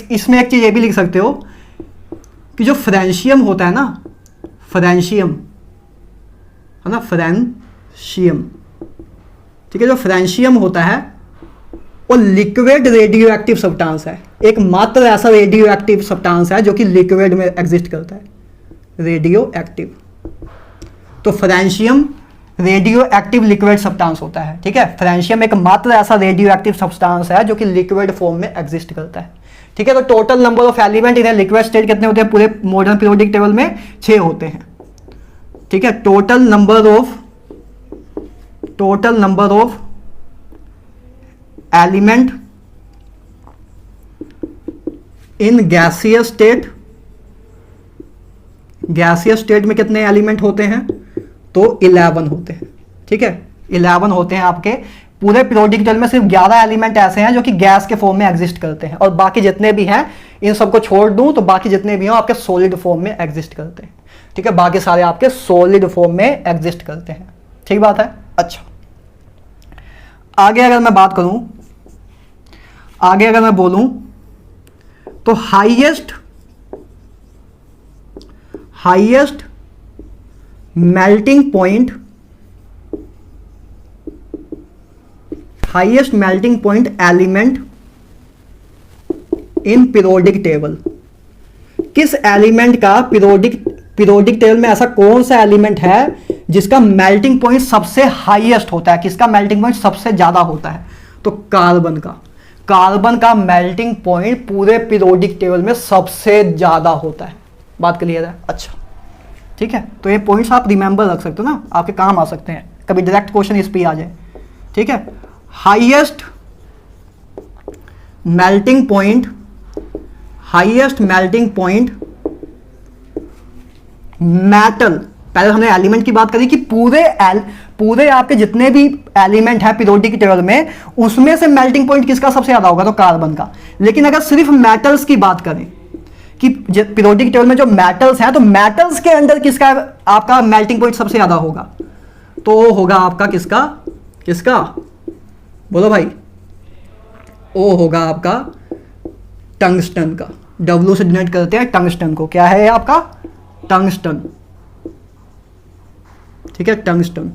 इसमें एक चीज ये भी लिख सकते हो कि जो फ्रेंशियम होता है ना, फ्रेंशियम, है ना, फ्रेंशियम। ठीक है, जो फ्रेंशियम होता है वो लिक्विड रेडियो एक्टिव सब्सटेंस है, एकमात्र ऐसा रेडियो एक्टिव सब्सटेंस है जो कि लिक्विड में एग्जिस्ट करता है, रेडियो एक्टिव। तो francium radio active liquid substance होता है। ठीक है, फ्रेंशियम एकमात्र ऐसा रेडियो एक्टिव सब्सटेंस है जो कि लिक्विड फॉर्म में एग्जिस्ट करता है। ठीक है, तो total number of element in liquid state कितने होते हैं पूरे मॉडर्न पीरियोडिक टेबल में? 6 होते हैं। ठीक है, total number of element in gaseous state में कितने एलिमेंट होते हैं? तो 11 होते हैं। ठीक है, 11 होते हैं आपके पूरे पीरियोडिक टेबल में। सिर्फ 11 एलिमेंट ऐसे हैं जो कि गैस के फॉर्म में एग्जिस्ट करते हैं, और बाकी जितने भी हैं, इन सबको छोड़ दूं तो बाकी जितने भी हैं आपके सॉलिड फॉर्म में एग्जिस्ट करते हैं। ठीक है, बाकी सारे आपके सॉलिड फॉर्म में एग्जिस्ट करते हैं। ठीक बात है। अच्छा, आगे अगर मैं बात करूं, आगे अगर मैं बोलूं तो highest melting point element in periodic table, किस एलिमेंट का पीरियोडिक टेबल में ऐसा कौन सा एलिमेंट है जिसका मेल्टिंग पॉइंट सबसे हाईएस्ट होता है, किसका मेल्टिंग पॉइंट सबसे ज्यादा होता है? तो कार्बन का मेल्टिंग पॉइंट पूरे पीरियोडिक टेबल में सबसे ज्यादा होता है। बात क्लियर है? अच्छा, ठीक है, तो ये पॉइंट्स आप रिमेंबर रख सकते हो ना, आपके काम आ सकते हैं, कभी डायरेक्ट क्वेश्चन इस पे आ जाए। ठीक है, हाईएस्ट मेल्टिंग पॉइंट मेटल, पहले हमने एलिमेंट की बात करी कि पूरे आपके जितने भी एलिमेंट है पीरियोडिक टेबल में, उसमें से मेल्टिंग पॉइंट किसका सबसे ज्यादा होगा? तो कार्बन का। लेकिन अगर सिर्फ मेटल्स की बात करें कि पीरियोडिक टेबल में जो मेटल्स हैं, तो मेटल्स के अंदर किसका आपका मेल्टिंग पॉइंट सबसे ज्यादा होगा? तो होगा आपका किसका बोलो भाई, वो होगा आपका टंगस्टन का। W से डिनोट करते हैं टंगस्टन को। क्या है आपका? टंगस्टन। ठीक है, टंगस्टन।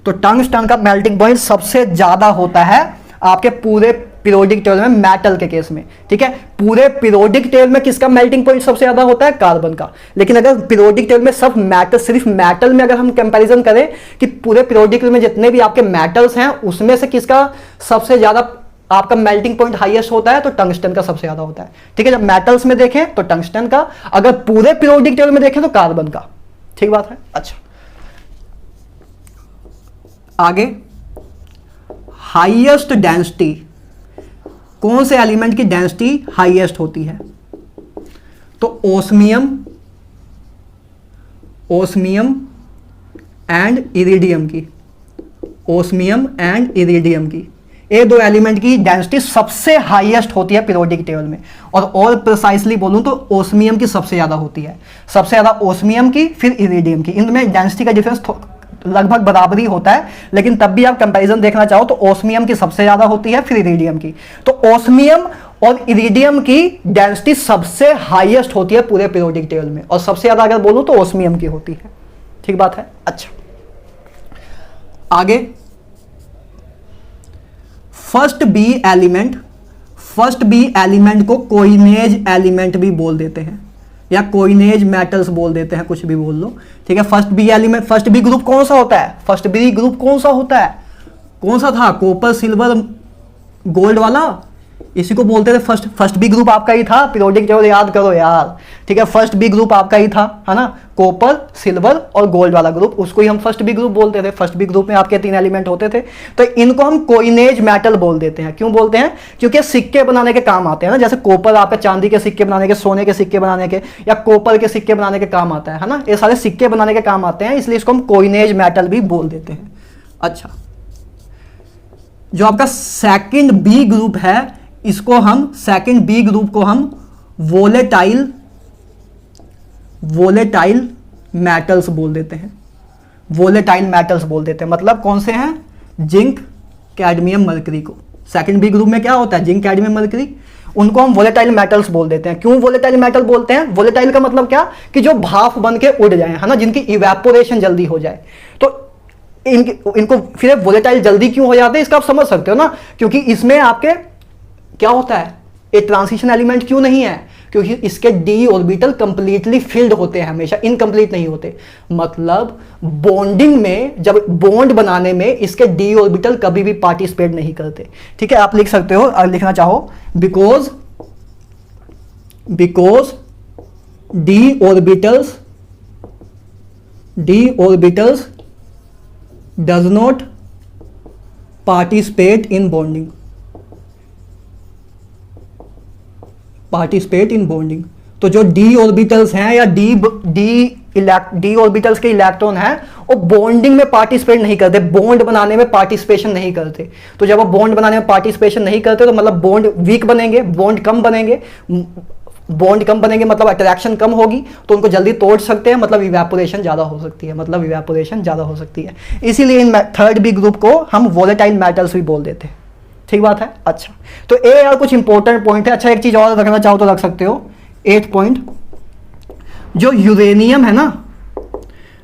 तो टंगस्टन का मेल्टिंग पॉइंट सबसे ज्यादा होता है आपके पूरे पीरियोडिक टेबल में मेटल के केस में, ठीक है। पूरे पीरियोडिक टेबल में किसका मेल्टिंग पॉइंट सबसे ज्यादा होता है? कार्बन का। लेकिन अगर पीरियोडिक टेबल में सब मेटल, सिर्फ मेटल में अगर हम कंपैरिजन करें कि पूरे पीरियोडिक टेबल में जितने भी आपके मेटल्स हैं उसमें से किसका सबसे ज्यादा आपका मेल्टिंग पॉइंट हाईएस्ट होता है, तो टंगस्टन का सबसे ज्यादा होता है, ठीक है। जब मेटल्स में देखें तो टंगस्टन का, अगर पूरे पीरियोडिक टेबल में देखें तो कार्बन का, ठीक बात है। अच्छा, आगे हाईएस्ट डेंसिटी, कौन से एलिमेंट की डेंसिटी हाईएस्ट होती है? तो ओस्मियम, ओस्मियम एंड इरिडियम की, ओस्मियम एंड इरिडियम की, ये दो एलिमेंट की डेंसिटी सबसे हाईएस्ट होती है पीरियोडिक टेबल में। और प्रिसाइसली बोलूं तो ओस्मियम की सबसे ज्यादा होती है, सबसे ज्यादा ओस्मियम की, फिर इरिडियम की। इनमें डेंसिटी का डिफरेंस लगभग बराबरी होता है, लेकिन तब भी आप कंपैरिजन देखना चाहो तो ओस्मियम की सबसे ज्यादा होती है, फिर इरिडियम की। तो ओस्मियम और इरिडियम की डेंसिटी सबसे हाईएस्ट होती है पूरे पीरियोडिक टेबल में, और सबसे ज्यादा अगर बोलूं तो ओस्मियम की होती है, ठीक बात है। अच्छा, आगे first B element, first B element को कोइनेज एलिमेंट भी बोल देते हैं, या कोइनेज मेटल्स बोल देते हैं, कुछ भी बोल लो, ठीक है। First B element, first B group कौन सा होता है? फर्स्ट बी ग्रुप कौन सा होता है? कौन सा था? कॉपर, सिल्वर, गोल्ड वाला, इसी को बोलते थे फर्स्ट बी ग्रुप आपका ही था। पीरियोडिक टेबल याद करो यार, ठीक है। फर्स्ट बी ग्रुप आपका ही था, है ना, कॉपर, सिल्वर और गोल्ड वाला ग्रुप, उसको ही हम फर्स्ट बी ग्रुप बोलते थे। फर्स्ट बी ग्रुप में आपके 3 एलिमेंट होते थे, तो इनको हम कोइनेज मेटल बोल देते हैं। क्यों बोलते हैं? क्योंकि सिक्के बनाने के काम आते हैं ना, जैसे कॉपर आपके चांदी के सिक्के बनाने के, सोने के सिक्के बनाने के, या कॉपर के सिक्के बनाने के काम आता है ना, ये सारे सिक्के बनाने के काम आते हैं, इसलिए इसको हम कोइनेज मेटल भी बोल देते हैं। अच्छा, जो आपका सेकंड बी ग्रुप है, इसको हम सेकंड बी ग्रुप को हम वोलेटाइल मेटल्स बोल देते हैं, वोलेटाइल मेटल्स बोल देते हैं। मतलब कौन से हैं? जिंक, कैडमियम, मरकरी को। सेकंड बी ग्रुप में क्या होता है? जिंक, कैडमियम, मरकरी, उनको हम वोलेटाइल मेटल्स बोल देते हैं। क्यों वोलेटाइल मेटल बोलते हैं? वोलेटाइल का मतलब क्या कि जो भाप बन के उड़ जाए, है ना, जिनकी इवेपोरेशन जल्दी हो जाए। तो इनको फिर वोलेटाइल जल्दी क्यों हो जाते हैं इसका आप समझ सकते हो ना, क्योंकि इसमें आपके क्या होता है, एक ट्रांजिशन एलिमेंट क्यों नहीं है? क्योंकि इसके डी ऑर्बिटल कंप्लीटली फिल्ड होते हैं, हमेशा इनकम्प्लीट नहीं होते। मतलब बॉन्डिंग में, जब बॉन्ड बनाने में इसके डी ऑर्बिटल कभी भी पार्टिसिपेट नहीं करते, ठीक है। आप लिख सकते हो, अगर लिखना चाहो, because D orbitals does not participate in bonding, तो जो डी ऑर्बिटल्स हैं या डी ऑर्बिटल्स के इलेक्ट्रॉन हैं, वो बॉन्डिंग में पार्टिसिपेट नहीं करते, बॉन्ड बनाने में पार्टिसिपेशन नहीं करते। तो जब वो बॉन्ड बनाने में पार्टिसिपेशन नहीं करते तो मतलब बॉन्ड वीक बनेंगे, बॉन्ड कम बनेंगे, मतलब अट्रैक्शन कम होगी, तो उनको जल्दी तोड़ सकते हैं, मतलब इवेपोरेशन ज्यादा हो सकती है, इसीलिए इन थर्ड बी ग्रुप को हम वोलेटाइल मेटल्स भी बोल देते हैं, ठीक बात है। अच्छा, तो ये यार कुछ इंपॉर्टेंट पॉइंट है। अच्छा, एक चीज और रखना चाहो तो रख सकते हो, 8 पॉइंट। जो यूरेनियम है ना,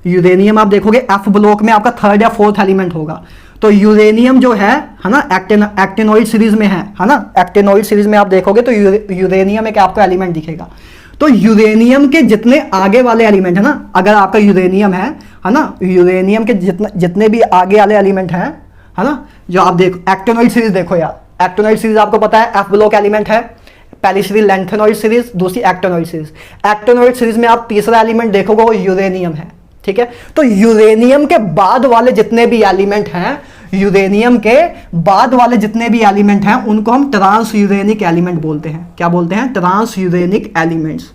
यूरेनियम आप देखोगे एफ ब्लॉक में आपका 3rd या 4th एलिमेंट होगा। तो यूरेनियम जो है ना, एक्टेनॉइड सीरीज में है ना, एक्टेनॉइड सीरीज में आप देखोगे तो यूरेनियम एक आपको एलिमेंट दिखेगा। तो यूरेनियम के जितने आगे वाले एलिमेंट है ना, अगर आपका यूरेनियम है ना, यूरेनियम के जितने भी आगे वाले एलिमेंट है ना, जो आप देखो एक्टेनॉइड सीरीज देखो यार, एक्टेनॉइड सीरीज आपको पता है एफ ब्लॉक एलिमेंट है, पहली सीरीज लेंथेनॉइड सीरीज, दूसरी एक्टेनॉइड सीरीज। एक्टेनॉइड सीरीज में आप तीसरा एलिमेंट देखोगे वो यूरेनियम है, ठीक है। तो यूरेनियम के बाद वाले जितने भी एलिमेंट हैं, उनको हम ट्रांस यूरेनिक एलिमेंट बोलते हैं। क्या बोलते हैं? ट्रांस यूरेनिक एलिमेंट्स,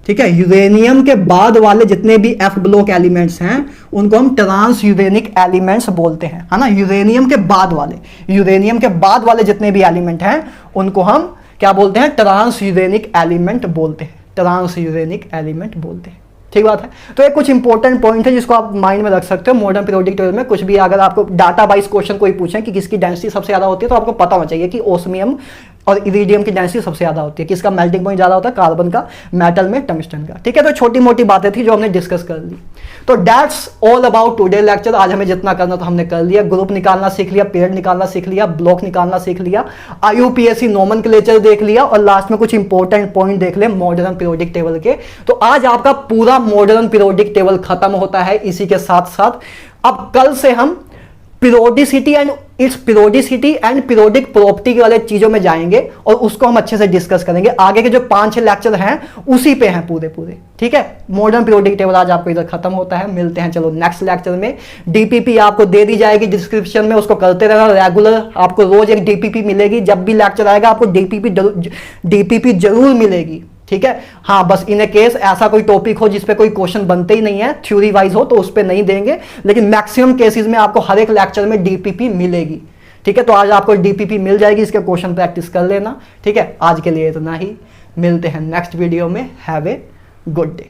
ठीक है। यूरेनियम के बाद वाले जितने भी एफ ब्लॉक एलिमेंट्स हैं उनको हम ट्रांस यूरेनिक एलिमेंट्स बोलते हैं, है ना। यूरेनियम के बाद वाले जितने भी एलिमेंट हैं उनको हम क्या बोलते हैं? ट्रांस यूरेनिक एलिमेंट बोलते हैं, ठीक बात है। तो ये कुछ इंपॉर्टेंट पॉइंट है जिसको आप माइंड में रख सकते हो। मॉडर्न पीरियोडिक टेबल में कुछ भी अगर आपको डाटा वाइज क्वेश्चन कोई पूछे कि किसकी डेंसिटी सबसे ज्यादा होती है, तो आपको पता होना चाहिए कि ओस्मियम और इरिडियम की डेंसिटी सबसे ज्यादा होती है। किसका मेल्टिंग पॉइंट ज्यादा होता है? कार्बन का, मेटल में टंगस्टन का, ठीक है। तो छोटी मोटी बातें थी जो हमने डिस्कस कर ली। तो that's all about today lecture. आज हमें जितना करना था हमने कर लिया, ग्रुप निकालना सीख लिया, पेड़ निकालना सीख लिया, ब्लॉक निकालना सीख लिया, IUPAC नोमेनक्लेचर देख लिया और लास्ट में कुछ इंपॉर्टेंट पॉइंट देख ले मॉडर्न पीरियोडिक टेबल के। तो आज आपका पूरा मॉडर्न पीरियोडिक टेबल खत्म होता है। इसी के साथ साथ अब कल से हम periodicity and it's periodicity and periodic property वाले चीजों में जाएंगे और उसको हम अच्छे से डिस्कस करेंगे। आगे के जो 5-6 लेक्चर हैं उसी पे हैं पूरे पूरे, ठीक है। मॉडर्न पीरियोडिक टेबल आज आपको इधर खत्म होता है। मिलते हैं चलो नेक्स्ट लेक्चर में। DPP आपको दे दी जाएगी डिस्क्रिप्शन में, उसको करते रहना रेगुलर। आपको रोज एक DPP मिलेगी, जब भी लेक्चर आएगा आपको DPP जरूर मिलेगी, ठीक है। हाँ, बस इन केस ऐसा कोई टॉपिक हो जिस पे कोई क्वेश्चन बनते ही नहीं है, थ्योरी वाइज हो, तो उस पे नहीं देंगे, लेकिन मैक्सिमम केसेस में आपको हर एक लेक्चर में DPP मिलेगी, ठीक है। तो आज आपको DPP मिल जाएगी, इसके क्वेश्चन प्रैक्टिस कर लेना, ठीक है। आज के लिए इतना ही, मिलते हैं नेक्स्ट वीडियो में। Have a good day.